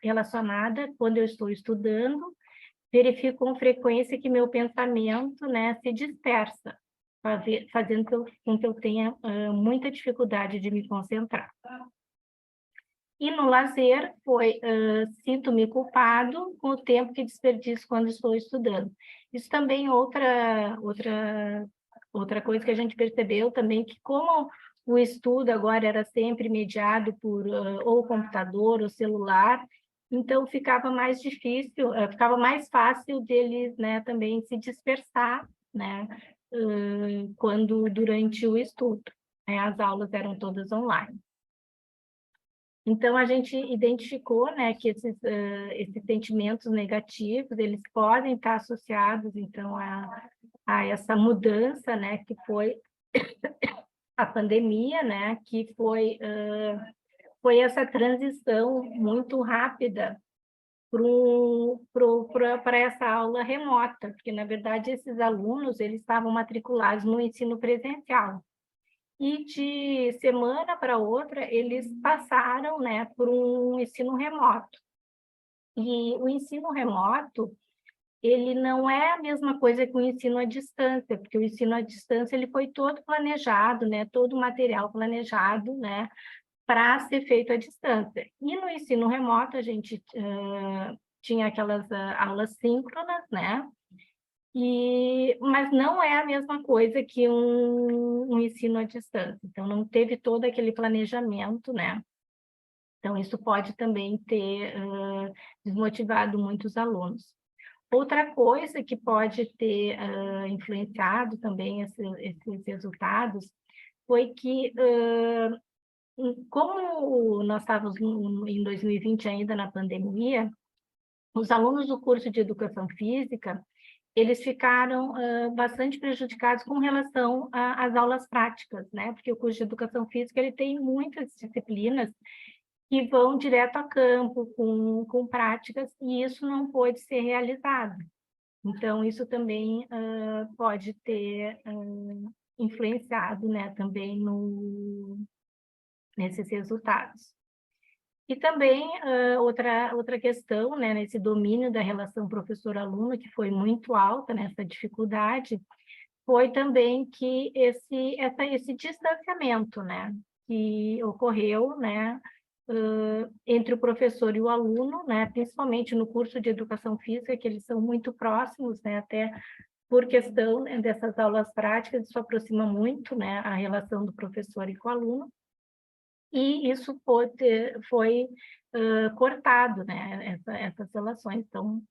relacionada, quando eu estou estudando, verifico com frequência que meu pensamento, né, se dispersa, fazendo com que eu tenha muita dificuldade de me concentrar. E no lazer, sinto-me culpado com o tempo que desperdiço quando estou estudando. Isso também é outra coisa que a gente percebeu também, que como o estudo agora era sempre mediado por ou computador ou celular, então ficava mais difícil, ficava mais fácil deles, né, também se dispersar, né, durante o estudo, né, as aulas eram todas online. Então, a gente identificou, né, que esses sentimentos negativos, eles podem estar associados, então, a essa mudança, né, que foi a pandemia, né, que foi essa transição muito rápida para essa aula remota, porque, na verdade, esses alunos, eles estavam matriculados no ensino presencial. E de semana para outra, eles passaram, né, por um ensino remoto. E o ensino remoto, ele não é a mesma coisa que o ensino à distância, porque o ensino à distância ele foi todo planejado, né, todo o material planejado, né, para ser feito à distância. E no ensino remoto, a gente tinha aquelas aulas síncronas, né, mas não é a mesma coisa que um ensino à distância. Então, não teve todo aquele planejamento, né? Então, isso pode também ter desmotivado muitos alunos. Outra coisa que pode ter influenciado também esses resultados foi que, como nós estávamos em 2020 ainda na pandemia, os alunos do curso de Educação Física, eles ficaram bastante prejudicados com relação às aulas práticas, né? Porque o curso de Educação Física ele tem muitas disciplinas que vão direto a campo, com práticas, e isso não pôde ser realizado. Então, isso também pode ter influenciado, né, também nesses resultados. E também outra questão, né, nesse domínio da relação professor-aluno, que foi muito alta nessa dificuldade, foi também que esse distanciamento, né, que ocorreu, né, entre o professor e o aluno, né, principalmente no curso de Educação Física, que eles são muito próximos, né, até por questão dessas aulas práticas, isso aproxima muito, né, a relação do professor e com o aluno. E isso foi cortado, né, essas relações. Então,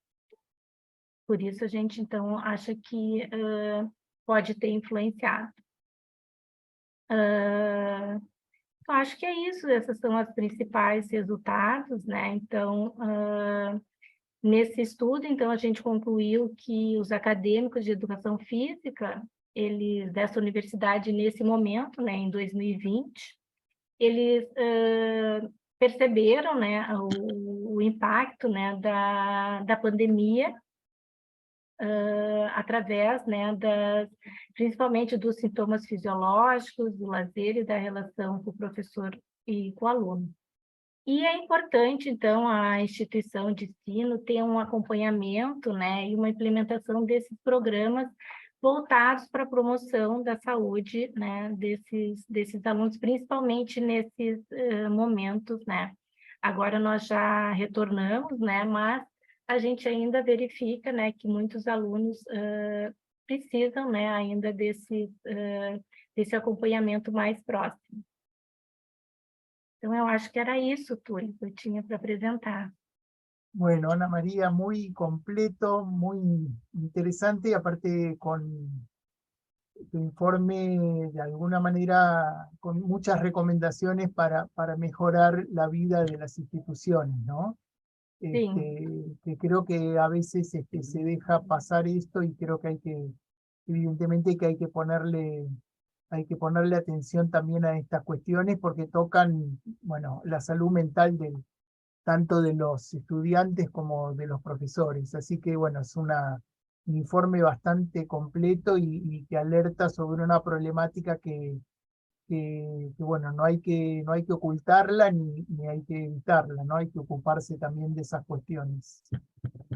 por isso a gente, então, acha que pode ter influenciado. Eu acho que é isso, esses são os principais resultados, né? Então, nesse estudo, então, a gente concluiu que os acadêmicos de educação física, eles, dessa universidade, nesse momento, né, em 2020, eles perceberam, né, o impacto, né, da pandemia, através, né, principalmente dos sintomas fisiológicos, do lazer e da relação com o professor e com o aluno. E é importante, então, a instituição de ensino ter um acompanhamento, né, e uma implementação desses programas voltados para a promoção da saúde, né, desses alunos, principalmente nesses momentos, né. Agora nós já retornamos, né, mas a gente ainda verifica, né, que muitos alunos precisam, né, ainda desse acompanhamento mais próximo. Então, eu acho que era isso, Túlio, que eu tinha para apresentar. Bueno, Ana María, muy completo, muy interesante, aparte con tu informe de alguna manera con muchas recomendaciones para mejorar la vida de las instituciones, ¿no? Sim, Que creo que a veces se deja pasar esto y creo que evidentemente que hay que ponerle atención también a estas cuestiones porque tocan, bueno, la salud mental tanto de los estudiantes como de los profesores. Así que, bueno, es un informe bastante completo y que alerta sobre una problemática que, bueno, no hay que ocultarla ni hay que evitarla, ¿no? Hay que ocuparse también de esas cuestiones.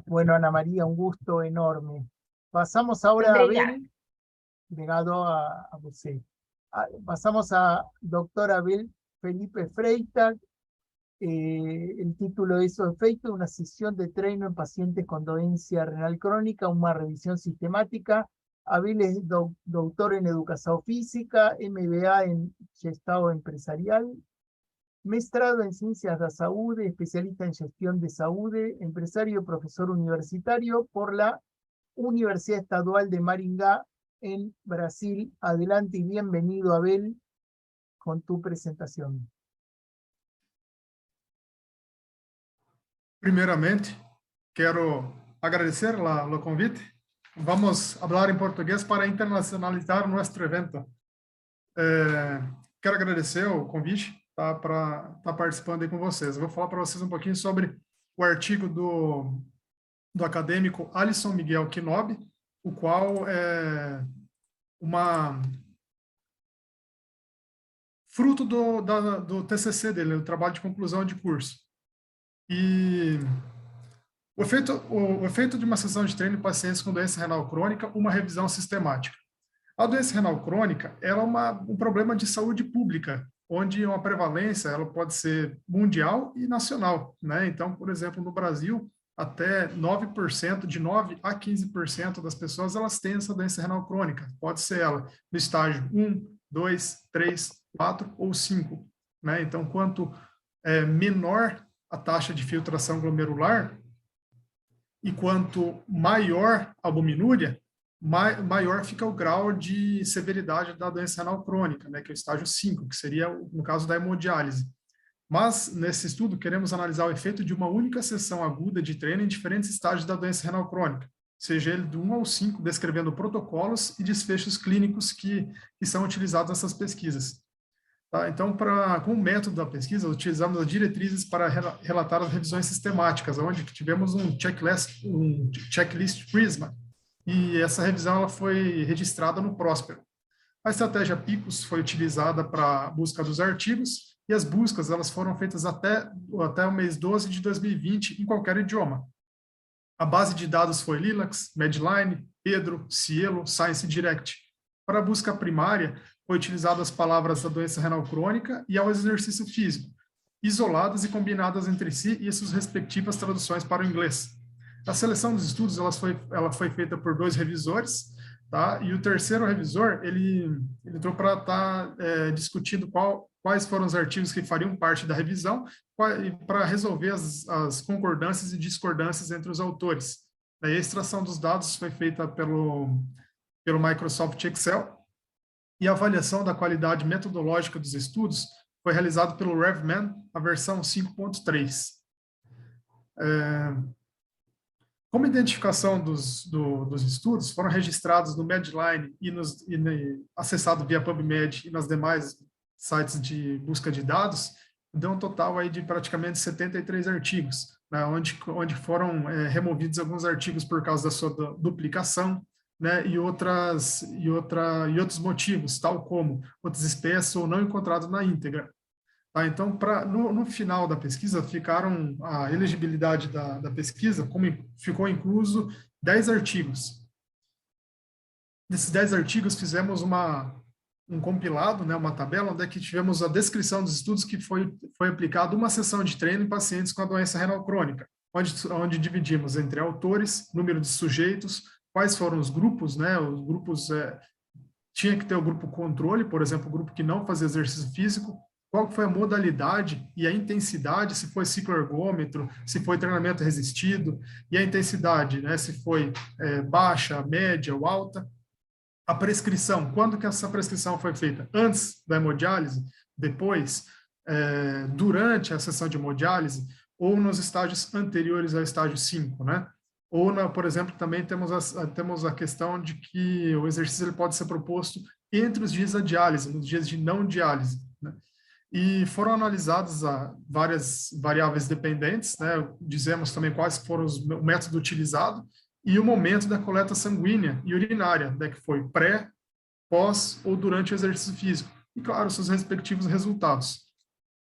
Bueno, Ana María, un gusto enorme. Pasamos ahora a obrigada. Abel, legado a usted. Pasamos a doctor Abel Felipe Freitag. El título de su efecto, una sesión de treino en pacientes con dolencia renal crónica, una revisión sistemática. Abel es doctor en educación física, MBA en gestado empresarial, mestrado en ciencias de salud, especialista en gestión de salud, empresario y profesor universitario por la Universidad Estadual de Maringá en Brasil. Adelante y bienvenido, Abel, con tu presentación. Primeiramente, quero agradecer o convite. Vamos falar em português para internacionalizar nosso evento. Quero agradecer o convite para estar participando aí com vocês. Eu vou falar para vocês um pouquinho sobre o artigo do acadêmico Alisson Miguel Quinobi, o qual é fruto do TCC dele, do trabalho de conclusão de curso. E o efeito de uma sessão de treino em pacientes com doença renal crônica, uma revisão sistemática. A doença renal crônica ela é um problema de saúde pública, onde uma prevalência ela pode ser mundial e nacional, né? Então, por exemplo, no Brasil, até 9%, de 9% a 15% das pessoas elas têm essa doença renal crônica. Pode ser ela no estágio 1, 2, 3, 4 ou 5, né? Então, quanto menor a taxa de filtração glomerular e quanto maior a albuminúria, maior fica o grau de severidade da doença renal crônica, né, que é o estágio 5, que seria no caso da hemodiálise. Mas, nesse estudo, queremos analisar o efeito de uma única sessão aguda de treino em diferentes estágios da doença renal crônica, seja ele do 1 ao 5, descrevendo protocolos e desfechos clínicos que são utilizados nessas pesquisas. Tá? Então, como método da pesquisa, utilizamos as diretrizes para relatar as revisões sistemáticas, onde tivemos um checklist Prisma, e essa revisão ela foi registrada no Próspero. A estratégia PICOS foi utilizada para a busca dos artigos, e as buscas elas foram feitas até o mês 12 de 2020, em qualquer idioma. A base de dados foi Lilacs, Medline, Pedro, Cielo, Science Direct. Para a busca primária, foi utilizado as palavras da doença renal crônica e ao exercício físico, isoladas e combinadas entre si e suas respectivas traduções para o inglês. A seleção dos estudos ela foi feita por 2 revisores, tá? E o terceiro revisor ele entrou para estar discutindo quais foram os artigos que fariam parte da revisão para resolver as concordâncias e discordâncias entre os autores. A extração dos dados foi feita pelo Microsoft Excel, e a avaliação da qualidade metodológica dos estudos foi realizado pelo RevMan, a versão 5.3. Como identificação dos estudos, foram registrados no Medline e acessado via PubMed e nas demais sites de busca de dados, deu um total aí de praticamente 73 artigos, né, onde foram removidos alguns artigos por causa da sua duplicação, né, e outros motivos, tal como outras espécies ou não encontradas na íntegra. Tá, então, no final da pesquisa, a elegibilidade da pesquisa, ficou incluso 10 artigos. Desses 10 artigos, fizemos um compilado, né, uma tabela, onde é que tivemos a descrição dos estudos que foi aplicado uma sessão de treino em pacientes com a doença renal crônica, onde dividimos entre autores, número de sujeitos, quais foram os grupos, né, os grupos, tinha que ter o grupo controle, por exemplo, o grupo que não fazia exercício físico, qual foi a modalidade e a intensidade, se foi cicloergômetro, se foi treinamento resistido, e a intensidade, né, se foi baixa, média ou alta. A prescrição, quando que essa prescrição foi feita? Antes da hemodiálise, depois, durante a sessão de hemodiálise, ou nos estágios anteriores ao estágio 5, né? Ou, por exemplo, também temos a questão de que o exercício ele pode ser proposto entre os dias da diálise, nos dias de não diálise, né? E foram analisadas várias variáveis dependentes, né? Dizemos também quais foram o método utilizado e o momento da coleta sanguínea e urinária, né? Que foi pré, pós ou durante o exercício físico. E, claro, seus respectivos resultados.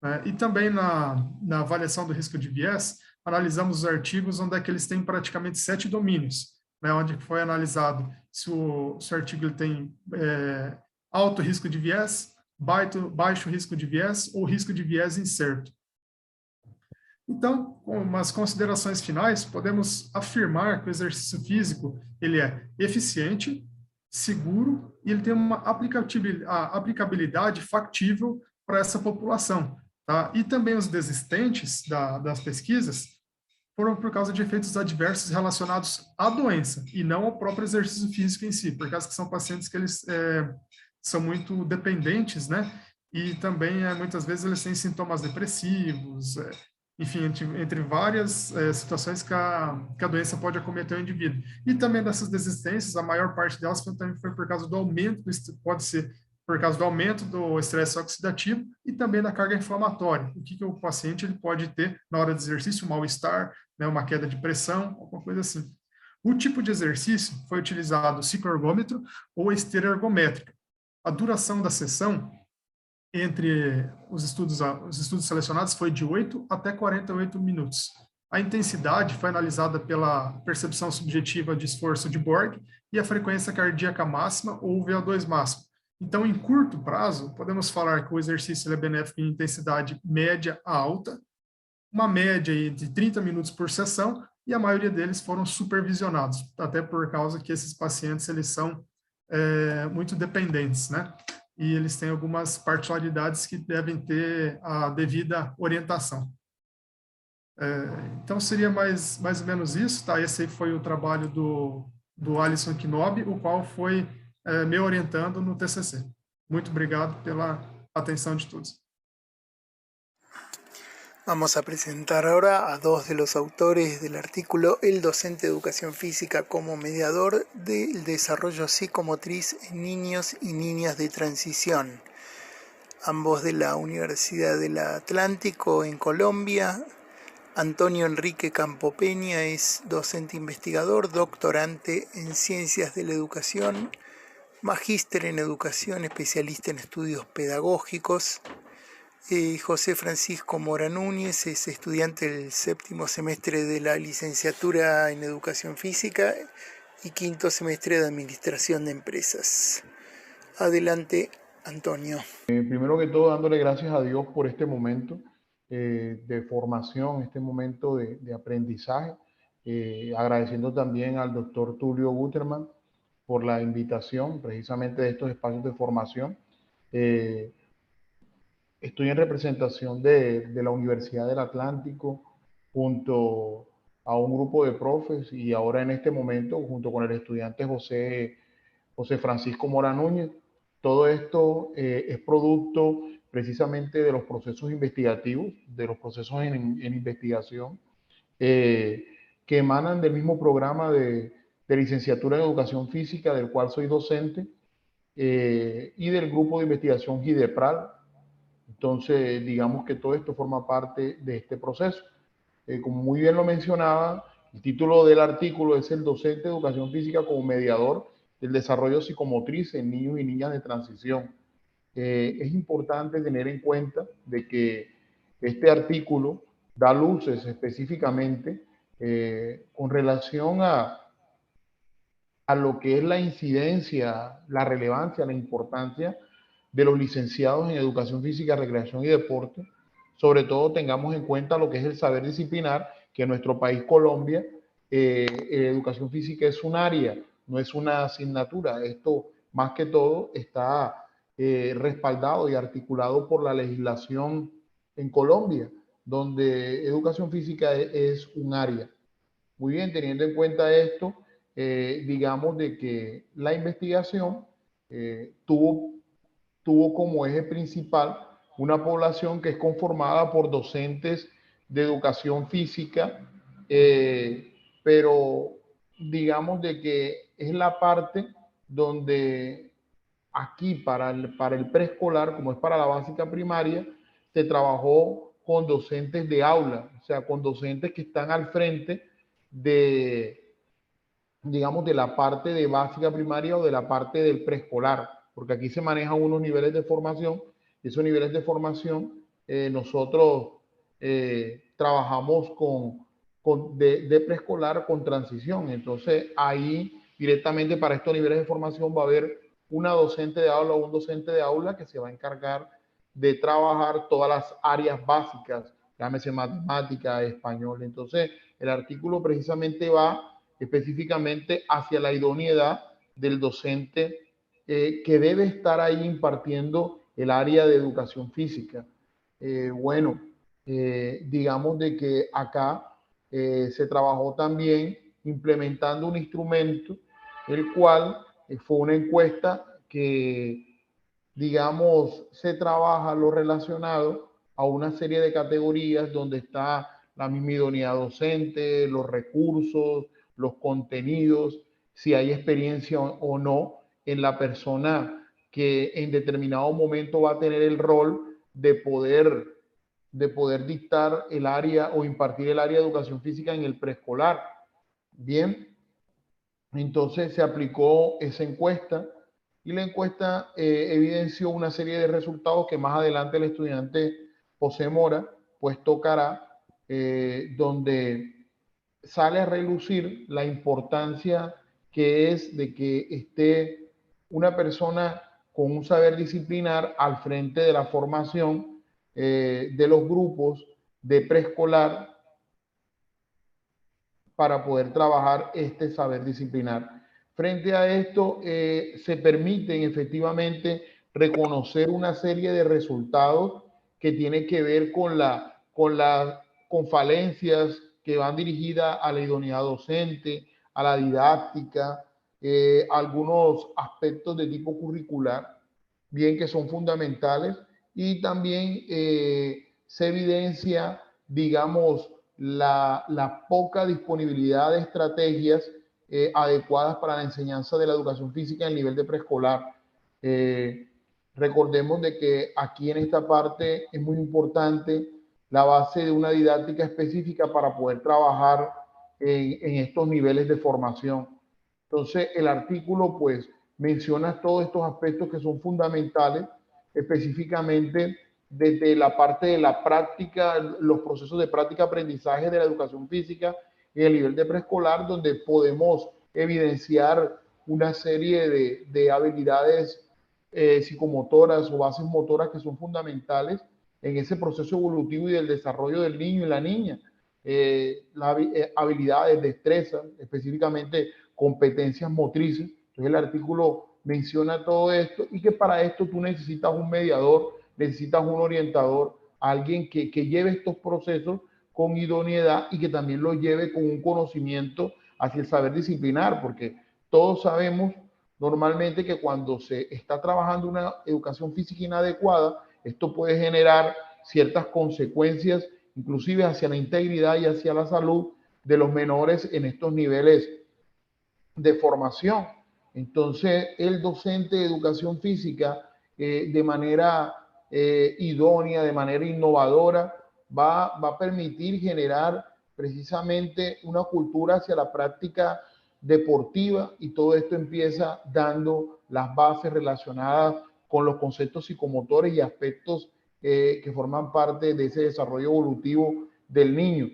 Né? E também na avaliação do risco de viés, analisamos os artigos onde é que eles têm praticamente 7 domínios, né? Onde foi analisado se o artigo ele tem alto risco de viés, baixo risco de viés ou risco de viés incerto. Então, com umas considerações finais, podemos afirmar que o exercício físico ele é eficiente, seguro e ele tem uma aplicabilidade factível para essa população. Tá? E também os desistentes das pesquisas foram por causa de efeitos adversos relacionados à doença e não ao próprio exercício físico em si, por causa que são pacientes que eles são muito dependentes, né? E também, muitas vezes, eles têm sintomas depressivos, enfim, entre várias situações que a doença pode acometer o indivíduo. E também dessas desistências, a maior parte delas também foi por causa do aumento, pode ser por causa do aumento do estresse oxidativo e também da carga inflamatória. O que o paciente ele pode ter na hora do exercício, um mal-estar, né, uma queda de pressão, alguma coisa assim. O tipo de exercício foi utilizado o cicloergômetro ou a esteira ergométrica. A duração da sessão entre os estudos selecionados foi de 8 até 48 minutos. A intensidade foi analisada pela percepção subjetiva de esforço de Borg e a frequência cardíaca máxima ou VO2 máximo. Então, em curto prazo, podemos falar que o exercício é benéfico em intensidade média a alta, uma média de 30 minutos por sessão, e a maioria deles foram supervisionados, até por causa que esses pacientes eles são muito dependentes, né? E eles têm algumas particularidades que devem ter a devida orientação. Então, seria mais ou menos isso, tá? Esse aí foi o trabalho do Alisson Knob, o qual foi me orientando no TCC. Muito obrigado pela atenção de todos. Vamos a presentar ahora a dos de los autores del artículo El docente de educación física como mediador del desarrollo psicomotriz en niños y niñas de transición, ambos de la Universidad del Atlántico en Colombia. Antonio Enrique Campopeña es docente investigador, doctorante en Ciencias de la Educación, magíster en Educación, especialista en estudios pedagógicos. José Francisco Mora Núñez es estudiante del 7º semestre de la licenciatura en Educación Física y 5º semestre de Administración de Empresas. Adelante, Antonio. Primero que todo, dándole gracias a Dios por este momento de formación, este momento de aprendizaje, agradeciendo también al doctor Tulio Guterman por la invitación precisamente de estos espacios de formación. Estoy en representación de la Universidad del Atlántico junto a un grupo de profes y ahora en este momento junto con el estudiante José Francisco Mora Núñez. Todo esto es producto precisamente de los procesos investigativos, de los procesos en investigación, que emanan del mismo programa de licenciatura en educación física, del cual soy docente, y del grupo de investigación GIDEPRAL. Entonces, digamos que todo esto forma parte de este proceso. Como muy bien lo mencionaba, el título del artículo es el docente de educación física como mediador del desarrollo psicomotriz en niños y niñas de transición. Es importante tener en cuenta de que este artículo da luces específicamente con relación a lo que es la incidencia, la relevancia, la importancia de los licenciados en educación física, recreación y deporte. Sobre todo tengamos en cuenta lo que es el saber disciplinar, que en nuestro país, Colombia, educación física es un área, no es una asignatura. Esto, más que todo, está respaldado y articulado por la legislación en Colombia, donde educación física es un área. Muy bien, teniendo en cuenta esto, digamos de que la investigación tuvo como eje principal una población que es conformada por docentes de educación física, pero digamos de que es la parte donde aquí para el preescolar, como es para la básica primaria, se trabajó con docentes de aula, o sea, con docentes que están al frente de, digamos, de la parte de básica primaria o de la parte del preescolar, porque aquí se manejan unos niveles de formación, y esos niveles de formación nosotros trabajamos de preescolar con transición. Entonces ahí directamente para estos niveles de formación va a haber una docente de aula o un docente de aula que se va a encargar de trabajar todas las áreas básicas, llámese matemática, español. Entonces el artículo precisamente va específicamente hacia la idoneidad del docente que debe estar ahí impartiendo el área de educación física. Bueno, digamos de que acá se trabajó también implementando un instrumento, el cual fue una encuesta que, digamos, se trabaja lo relacionado a una serie de categorías donde está la misma idoneidad docente, los recursos, los contenidos, si hay experiencia o no en la persona que en determinado momento va a tener el rol de poder dictar el área o impartir el área de educación física en el preescolar. Bien, entonces se aplicó esa encuesta y la encuesta evidenció una serie de resultados que más adelante el estudiante José Mora pues tocará, donde sale a relucir la importancia que es de que esté una persona con un saber disciplinar al frente de la formación de los grupos de preescolar para poder trabajar este saber disciplinar. Frente a esto, se permiten efectivamente reconocer una serie de resultados que tienen que ver con falencias que van dirigidas a la idoneidad docente, a la didáctica, algunos aspectos de tipo curricular, bien que son fundamentales, y también se evidencia, digamos, la poca disponibilidad de estrategias adecuadas para la enseñanza de la educación física en el nivel de preescolar. Recordemos de que aquí en esta parte es muy importante la base de una didáctica específica para poder trabajar en estos niveles de formación. Entonces, el artículo pues menciona todos estos aspectos que son fundamentales, específicamente desde la parte de la práctica, los procesos de práctica-aprendizaje de la educación física en el nivel de preescolar, donde podemos evidenciar una serie de habilidades psicomotoras o bases motoras que son fundamentales en ese proceso evolutivo y del desarrollo del niño y la niña. Habilidades, destrezas, específicamente competencias motrices. Entonces el artículo menciona todo esto y que para esto tú necesitas un mediador, necesitas un orientador, alguien que lleve estos procesos con idoneidad y que también los lleve con un conocimiento hacia el saber disciplinar, porque todos sabemos normalmente que cuando se está trabajando una educación física inadecuada, Esto puede generar ciertas consecuencias, inclusive hacia la integridad y hacia la salud de los menores en estos niveles de formación. Entonces, el docente de educación física, de manera idónea, de manera innovadora, va a permitir generar precisamente una cultura hacia la práctica deportiva, y todo esto empieza dando las bases relacionadas con los conceptos psicomotores y aspectos que forman parte de ese desarrollo evolutivo del niño.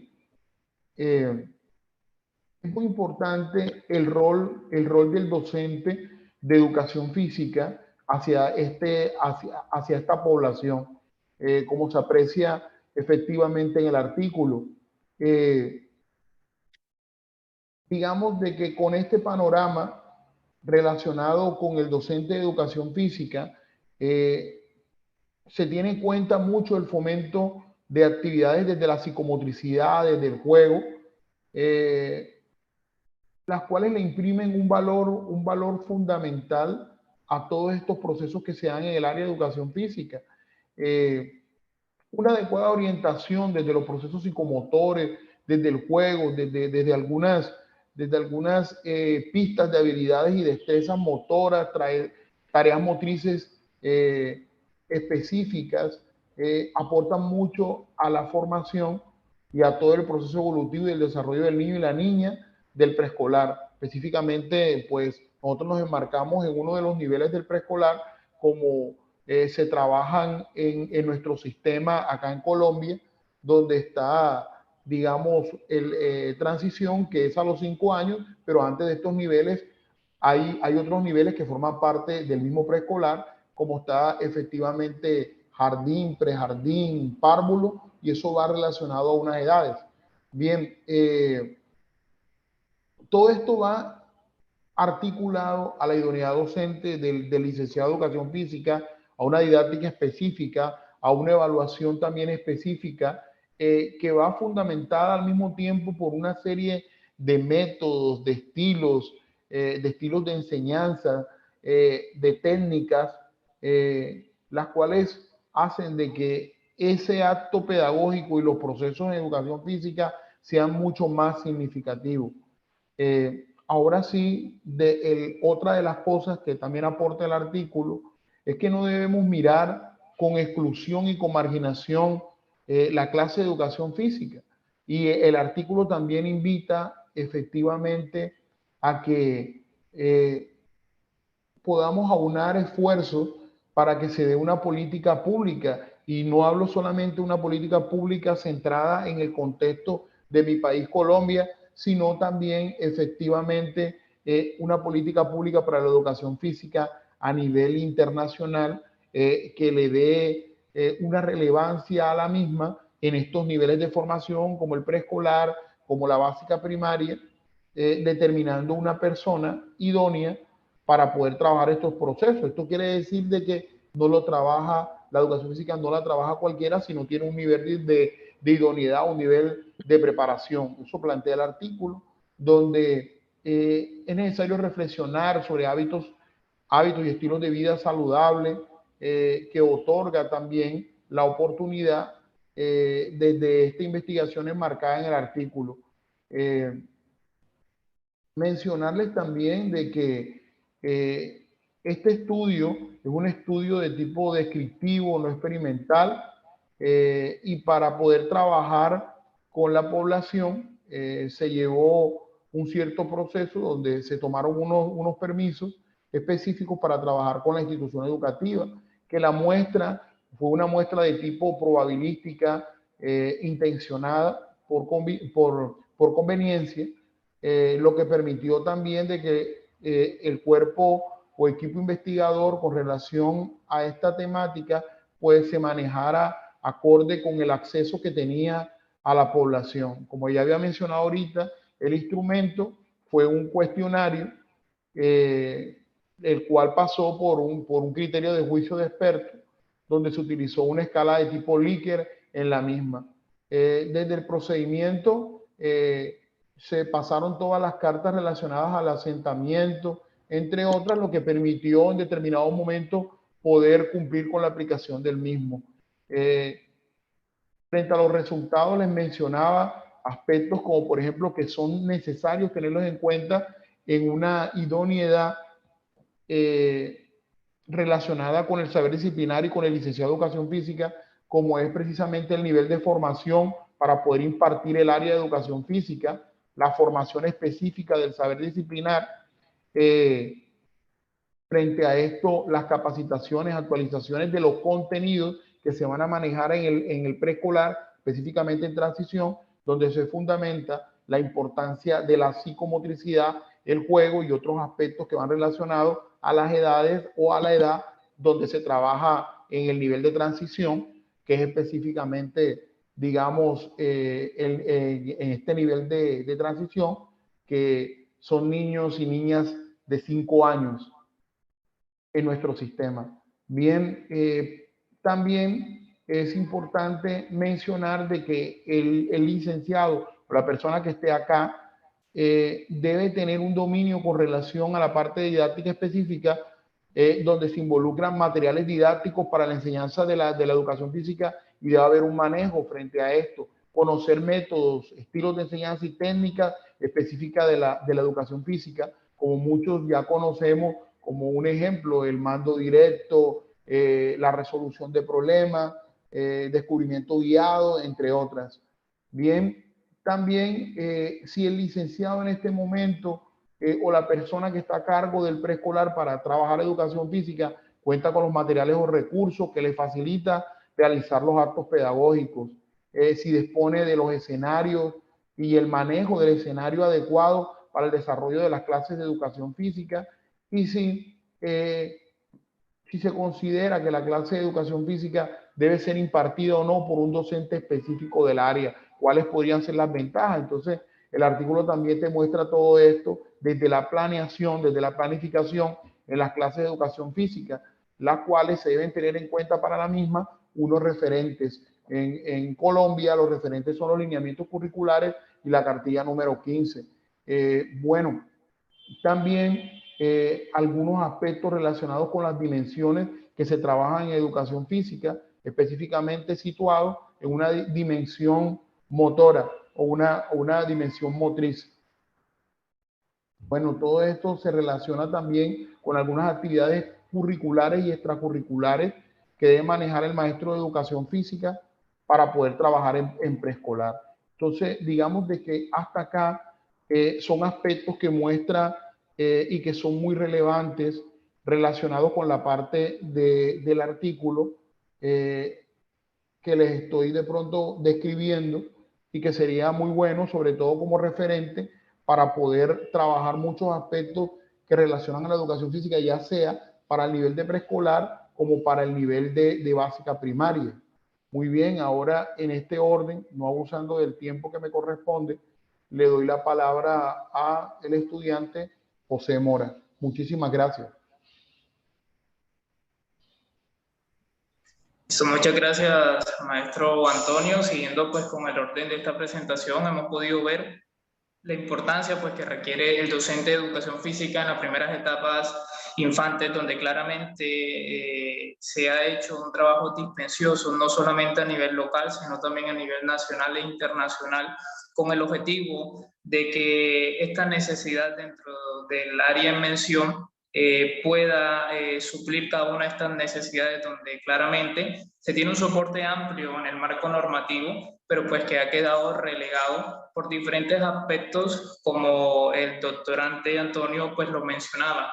Es muy importante el rol del docente de educación física hacia esta población, como se aprecia efectivamente en el artículo. Digamos de que con este panorama relacionado con el docente de educación física, se tiene en cuenta mucho el fomento de actividades desde la psicomotricidad, desde el juego, las cuales le imprimen un valor fundamental a todos estos procesos que se dan en el área de educación física. Una adecuada orientación desde los procesos psicomotores, desde el juego, desde algunas pistas de habilidades y destrezas motoras, tareas motrices específicas, aportan mucho a la formación y a todo el proceso evolutivo y el desarrollo del niño y la niña del preescolar. Específicamente, pues nosotros nos enmarcamos en uno de los niveles del preescolar, como se trabajan en nuestro sistema acá en Colombia, donde está, digamos, transición, que es a los 5 años, pero antes de estos niveles hay otros niveles que forman parte del mismo preescolar, como está efectivamente jardín, prejardín, párvulo, y eso va relacionado a unas edades. Bien, todo esto va articulado a la idoneidad docente del licenciado de educación física, a una didáctica específica, a una evaluación también específica, que va fundamentada al mismo tiempo por una serie de métodos, de estilos de enseñanza, de técnicas, las cuales hacen de que ese acto pedagógico y los procesos en educación física sean mucho más significativos. Ahora sí, otra de las cosas que también aporta el artículo es que no debemos mirar con exclusión y con marginación la clase de educación física. Y el artículo también invita efectivamente a que podamos aunar esfuerzos para que se dé una política pública. Y no hablo solamente de una política pública centrada en el contexto de mi país, Colombia, sino también efectivamente una política pública para la educación física a nivel internacional, que le dé una relevancia a la misma en estos niveles de formación, como el preescolar, como la básica primaria, determinando una persona idónea para poder trabajar estos procesos. Esto quiere decir de que no lo trabaja, la educación física no la trabaja cualquiera, sino tiene un nivel de idoneidad, un nivel de preparación. Eso plantea el artículo, donde es necesario reflexionar sobre hábitos y estilos de vida saludables, que otorga también la oportunidad desde esta investigación enmarcada en el artículo. Mencionarles también de que este estudio es un estudio de tipo descriptivo, no experimental, y para poder trabajar con la población se llevó un cierto proceso donde se tomaron unos permisos específicos para trabajar con la institución educativa, que la muestra fue una muestra de tipo probabilística, intencionada por conveniencia, lo que permitió también de que el cuerpo o equipo investigador con relación a esta temática pues se manejara acorde con el acceso que tenía a la población. Como ya había mencionado ahorita, el instrumento fue un cuestionario, el cual pasó por un criterio de juicio de expertos, donde se utilizó una escala de tipo Likert en la misma. Desde el procedimiento se pasaron todas las cartas relacionadas al asentamiento, entre otras, lo que permitió en determinado momento poder cumplir con la aplicación del mismo. Frente a los resultados les mencionaba aspectos como por ejemplo que son necesarios tenerlos en cuenta en una idoneidad relacionada con el saber disciplinar y con el licenciado de Educación Física, como es precisamente el nivel de formación para poder impartir el área de Educación Física, la formación específica del saber disciplinar. Frente a esto, las capacitaciones, actualizaciones de los contenidos que se van a manejar en el preescolar, específicamente en transición, donde se fundamenta la importancia de la psicomotricidad, el juego y otros aspectos que van relacionados a las edades o a la edad donde se trabaja en el nivel de transición, que es específicamente, digamos, en este nivel de transición, que son niños y niñas de 5 años en nuestro sistema. Bien, también es importante mencionar de que el licenciado o la persona que esté acá debe tener un dominio con relación a la parte de didáctica específica, donde se involucran materiales didácticos para la enseñanza de la educación física, y debe haber un manejo frente a esto, conocer métodos, estilos de enseñanza y técnicas específicas de la educación física, como muchos ya conocemos, como un ejemplo, el mando directo, la resolución de problemas, descubrimiento guiado, entre otras. Bien, también si el licenciado en este momento o la persona que está a cargo del preescolar para trabajar educación física cuenta con los materiales o recursos que le facilita realizar los actos pedagógicos, si dispone de los escenarios y el manejo del escenario adecuado para el desarrollo de las clases de educación física, y si se considera que la clase de educación física debe ser impartida o no por un docente específico del área, cuáles podrían ser las ventajas. Entonces, el artículo también te muestra todo esto desde la planeación, desde la planificación en las clases de educación física, las cuales se deben tener en cuenta para la misma unos referentes. En Colombia, los referentes son los lineamientos curriculares y la cartilla número 15. Bueno, también algunos aspectos relacionados con las dimensiones que se trabajan en educación física, específicamente situados en una dimensión motora o una dimensión motriz. Bueno, todo esto se relaciona también con algunas actividades curriculares y extracurriculares que debe manejar el maestro de educación física para poder trabajar en preescolar. Entonces, digamos de que hasta acá son aspectos que muestra y que son muy relevantes relacionados con la parte del artículo que les estoy de pronto describiendo, y que sería muy bueno, sobre todo como referente, para poder trabajar muchos aspectos que relacionan a la educación física, ya sea para el nivel de preescolar como para el nivel de básica primaria. Muy bien, ahora en este orden, no abusando del tiempo que me corresponde, le doy la palabra al estudiante José Mora. Muchísimas gracias. Muchas gracias, maestro Antonio. Siguiendo pues con el orden de esta presentación, hemos podido ver la importancia pues que requiere el docente de educación física en las primeras etapas infantes, donde claramente se ha hecho un trabajo dispensioso, no solamente a nivel local, sino también a nivel nacional e internacional, con el objetivo de que esta necesidad dentro del área en mención pueda suplir cada una de estas necesidades, donde claramente se tiene un soporte amplio en el marco normativo, pero pues que ha quedado relegado por diferentes aspectos, como el doctorante Antonio pues lo mencionaba.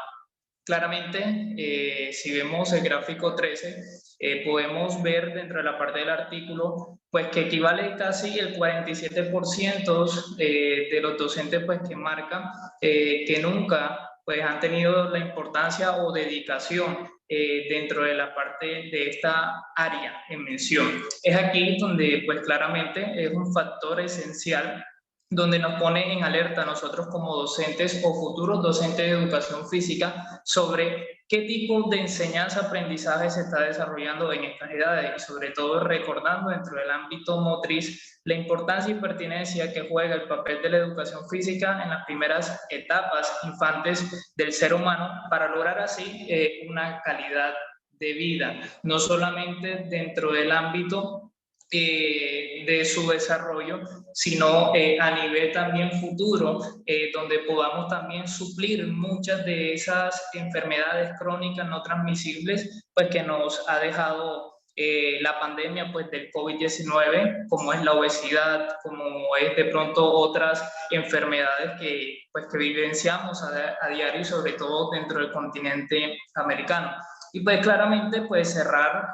Claramente, si vemos el gráfico 13, podemos ver dentro de la parte del artículo pues que equivale casi el 47% de los docentes pues que marcan que nunca pues han tenido la importancia o dedicación dentro de la parte de esta área en mención. Es aquí donde pues claramente es un factor esencial, donde nos pone en alerta a nosotros como docentes o futuros docentes de educación física sobre qué tipo de enseñanza-aprendizaje se está desarrollando en estas edades, y sobre todo recordando dentro del ámbito motriz la importancia y pertinencia que juega el papel de la educación física en las primeras etapas infantes del ser humano, para lograr así una calidad de vida, no solamente dentro del ámbito de su desarrollo, sino a nivel también futuro, donde podamos también suplir muchas de esas enfermedades crónicas no transmisibles, pues que nos ha dejado la pandemia pues del COVID-19, como es la obesidad, como es de pronto otras enfermedades que vivenciamos a diario, sobre todo dentro del continente americano. Y pues claramente pues cerrar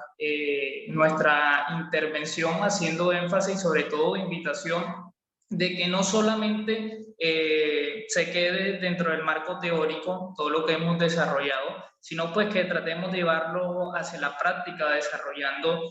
nuestra intervención haciendo énfasis, sobre todo invitación, de que no solamente se quede dentro del marco teórico todo lo que hemos desarrollado, sino pues que tratemos de llevarlo hacia la práctica, desarrollando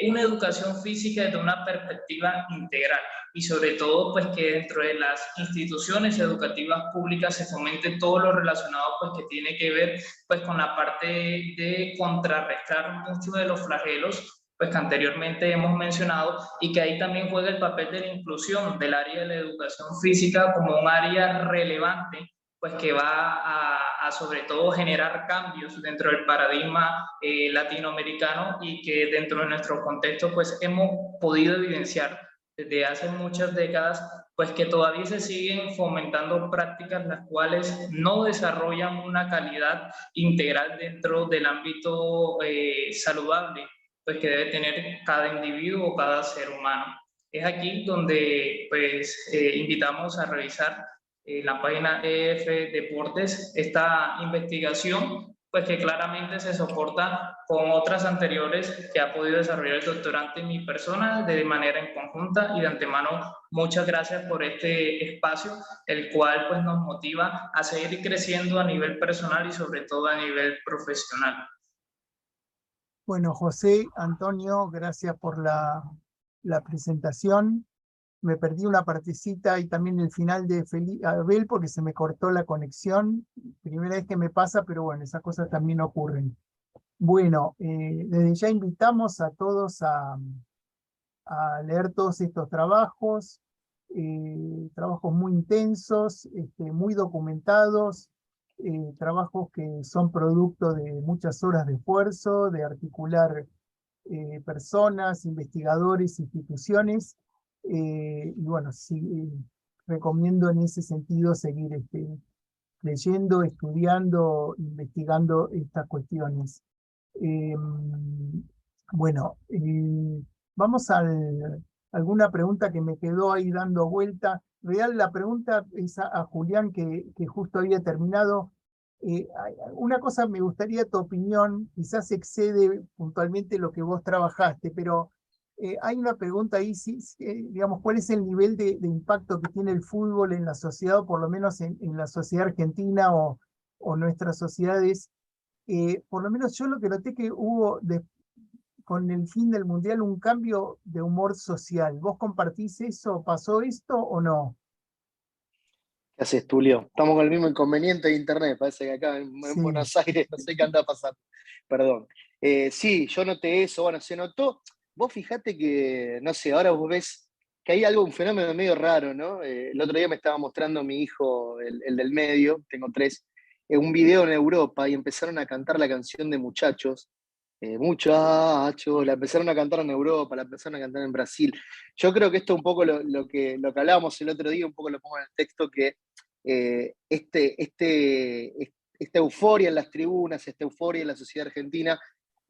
una educación física desde una perspectiva integral, y sobre todo pues que dentro de las instituciones educativas públicas se fomente todo lo relacionado pues que tiene que ver pues con la parte de contrarrestar muchos de los flagelos pues que anteriormente hemos mencionado, y que ahí también juega el papel de la inclusión del área de la educación física como un área relevante, pues que va a sobre todo generar cambios dentro del paradigma latinoamericano, y que dentro de nuestro contexto pues hemos podido evidenciar desde hace muchas décadas pues que todavía se siguen fomentando prácticas las cuales no desarrollan una calidad integral dentro del ámbito saludable pues que debe tener cada individuo o cada ser humano. Es aquí donde pues invitamos a revisar la página EF Deportes esta investigación, pues que claramente se soporta con otras anteriores que ha podido desarrollar el doctorante y mi persona de manera en conjunta, y de antemano muchas gracias por este espacio, el cual pues nos motiva a seguir creciendo a nivel personal y sobre todo a nivel profesional. Bueno, José, Antonio, gracias por la presentación. Me perdí una partecita y también el final de Abel porque se me cortó la conexión. Primera vez que me pasa, pero bueno, esas cosas también ocurren. Bueno, desde ya invitamos a todos a leer todos estos trabajos, trabajos muy intensos, muy documentados, trabajos que son producto de muchas horas de esfuerzo, de articular personas, investigadores, instituciones, y bueno, sí, recomiendo en ese sentido seguir leyendo, estudiando, investigando estas cuestiones. Bueno, vamos a alguna pregunta que me quedó ahí dando vuelta. Real, la pregunta es a Julián, que justo había terminado. Una cosa, me gustaría tu opinión, quizás excede puntualmente lo que vos trabajaste, pero hay una pregunta ahí, digamos, ¿cuál es el nivel de impacto que tiene el fútbol en la sociedad, o por lo menos en la sociedad argentina o nuestras sociedades? Por lo menos yo lo que noté que hubo con el fin del Mundial un cambio de humor social. ¿Vos compartís eso? ¿Pasó esto o no? ¿Qué haces, Tulio? Estamos con el mismo inconveniente de internet, parece que acá en Sí. Buenos Aires no sé qué anda pasando. Perdón. Sí, yo noté eso, bueno, se notó. Vos fijate que, no sé, ahora vos ves que hay algo, un fenómeno medio raro, ¿no? El otro día me estaba mostrando mi hijo, el del medio, tengo 3, un video en Europa, y empezaron a cantar la canción de Muchachos. Muchachos, la empezaron a cantar en Europa, la empezaron a cantar en Brasil. Yo creo que esto es un poco lo que hablábamos el otro día, un poco lo pongo en el texto, que esta euforia en las tribunas, esta euforia en la sociedad argentina,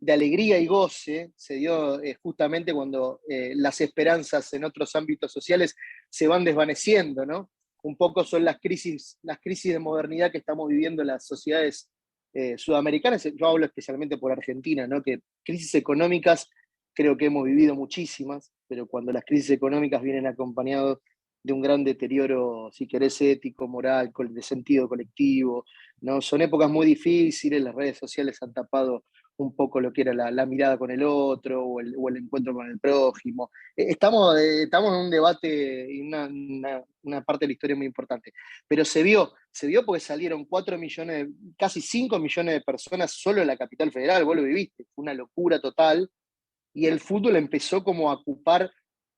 de alegría y goce, se dio justamente cuando las esperanzas en otros ámbitos sociales se van desvaneciendo, ¿no? Un poco son las crisis de modernidad que estamos viviendo en las sociedades sudamericanas. Yo hablo especialmente por Argentina, ¿no? Que crisis económicas creo que hemos vivido muchísimas, pero cuando las crisis económicas vienen acompañadas de un gran deterioro, si querés, ético, moral, de sentido colectivo, ¿no? Son épocas muy difíciles, las redes sociales han tapado un poco lo que era la mirada con el otro o el encuentro con el prójimo. Estamos en un debate y una parte de la historia muy importante. Pero se vio porque salieron 4 millones, casi 5 millones de personas solo en la capital federal, vos lo viviste, fue una locura total, y el fútbol empezó como a ocupar,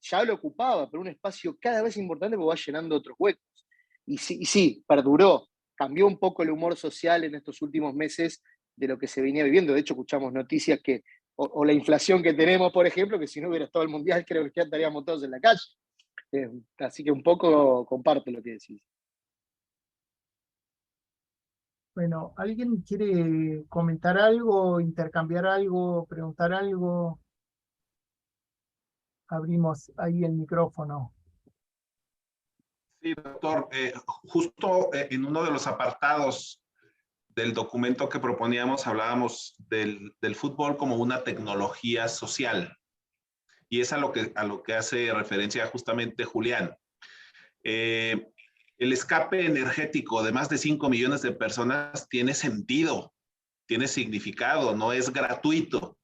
ya lo ocupaba, pero un espacio cada vez importante porque va llenando otros huecos. Y sí, perduró, cambió un poco el humor social en estos últimos meses, de lo que se venía viviendo. De hecho, escuchamos noticias que, o la inflación que tenemos, por ejemplo, que si no hubiera estado el Mundial, creo que ya estaríamos todos en la calle. Así que un poco comparto lo que decís. Bueno, ¿alguien quiere comentar algo, intercambiar algo, preguntar algo? Abrimos ahí el micrófono. Sí, doctor. Justo en uno de los apartados del documento que proponíamos hablábamos del fútbol como una tecnología social. Y es a lo que hace referencia justamente Julián. El escape energético de más de 5 millones de personas tiene sentido, tiene significado, no es gratuito.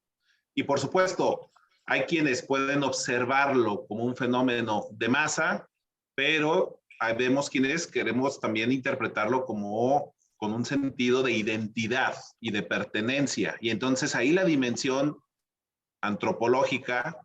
Y por supuesto, hay quienes pueden observarlo como un fenómeno de masa, pero vemos quienes queremos también interpretarlo como con un sentido de identidad y de pertenencia. Y entonces ahí la dimensión antropológica,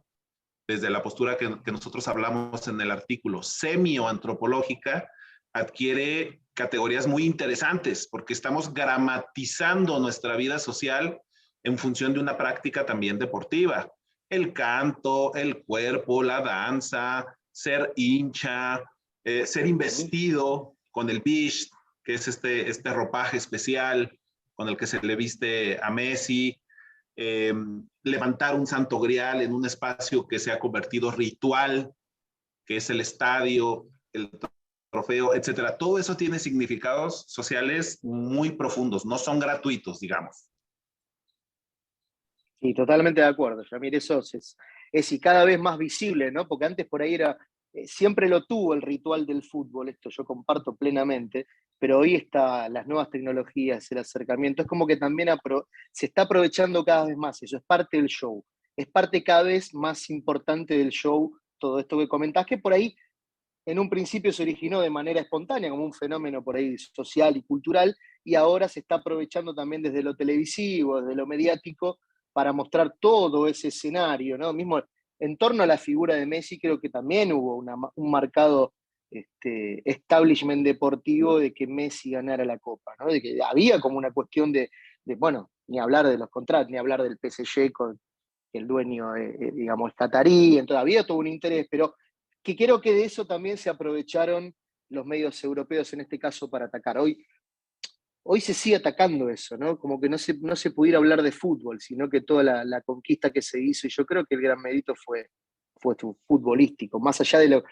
desde la postura que nosotros hablamos en el artículo, semioantropológica, adquiere categorías muy interesantes porque estamos gramatizando nuestra vida social en función de una práctica también deportiva. El canto, el cuerpo, la danza, ser hincha, ser investido con el bish, que es este ropaje especial con el que se le viste a Messi, levantar un santo grial en un espacio que se ha convertido ritual, que es el estadio, el trofeo, etcétera. Todo eso tiene significados sociales muy profundos, no son gratuitos, digamos. Sí, totalmente de acuerdo, Yamir, eso es y cada vez más visible, ¿no? Porque antes por ahí era, siempre lo tuvo el ritual del fútbol, esto yo comparto plenamente, pero hoy está las nuevas tecnologías, el acercamiento, es como que también se está aprovechando cada vez más, eso es parte del show, es parte cada vez más importante del show, todo esto que comentás, que por ahí en un principio se originó de manera espontánea, como un fenómeno por ahí social y cultural, y ahora se está aprovechando también desde lo televisivo, desde lo mediático, para mostrar todo ese escenario, ¿no? Mismo en torno a la figura de Messi, creo que también hubo un marcado establishment deportivo de que Messi ganara la Copa, ¿no? De que había como una cuestión bueno, ni hablar de los contratos, ni hablar del PSG con el dueño, digamos, catarí, entonces había todo un interés, pero que creo que de eso también se aprovecharon los medios europeos en este caso para atacar. Hoy se sigue atacando eso, ¿no? Como que no se pudiera hablar de fútbol, sino que toda la conquista que se hizo, y yo creo que el gran mérito fue futbolístico, más allá de lo...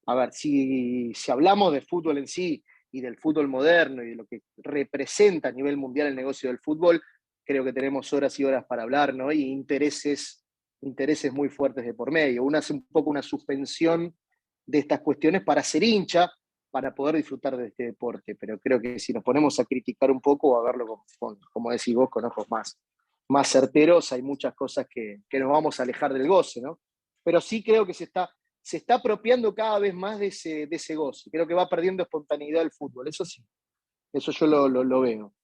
A ver, si hablamos de fútbol en sí, y del fútbol moderno, y de lo que representa a nivel mundial el negocio del fútbol, creo que tenemos horas y horas para hablar, ¿no? Y intereses muy fuertes de por medio. Uno hace un poco una suspensión de estas cuestiones para ser hincha, para poder disfrutar de este deporte, pero creo que si nos ponemos a criticar un poco o a verlo, como decís vos, con ojos más certeros, hay muchas cosas que nos vamos a alejar del goce, ¿no? Pero sí creo que se está apropiando cada vez más de ese goce, creo que va perdiendo espontaneidad el fútbol, eso sí, eso yo lo veo.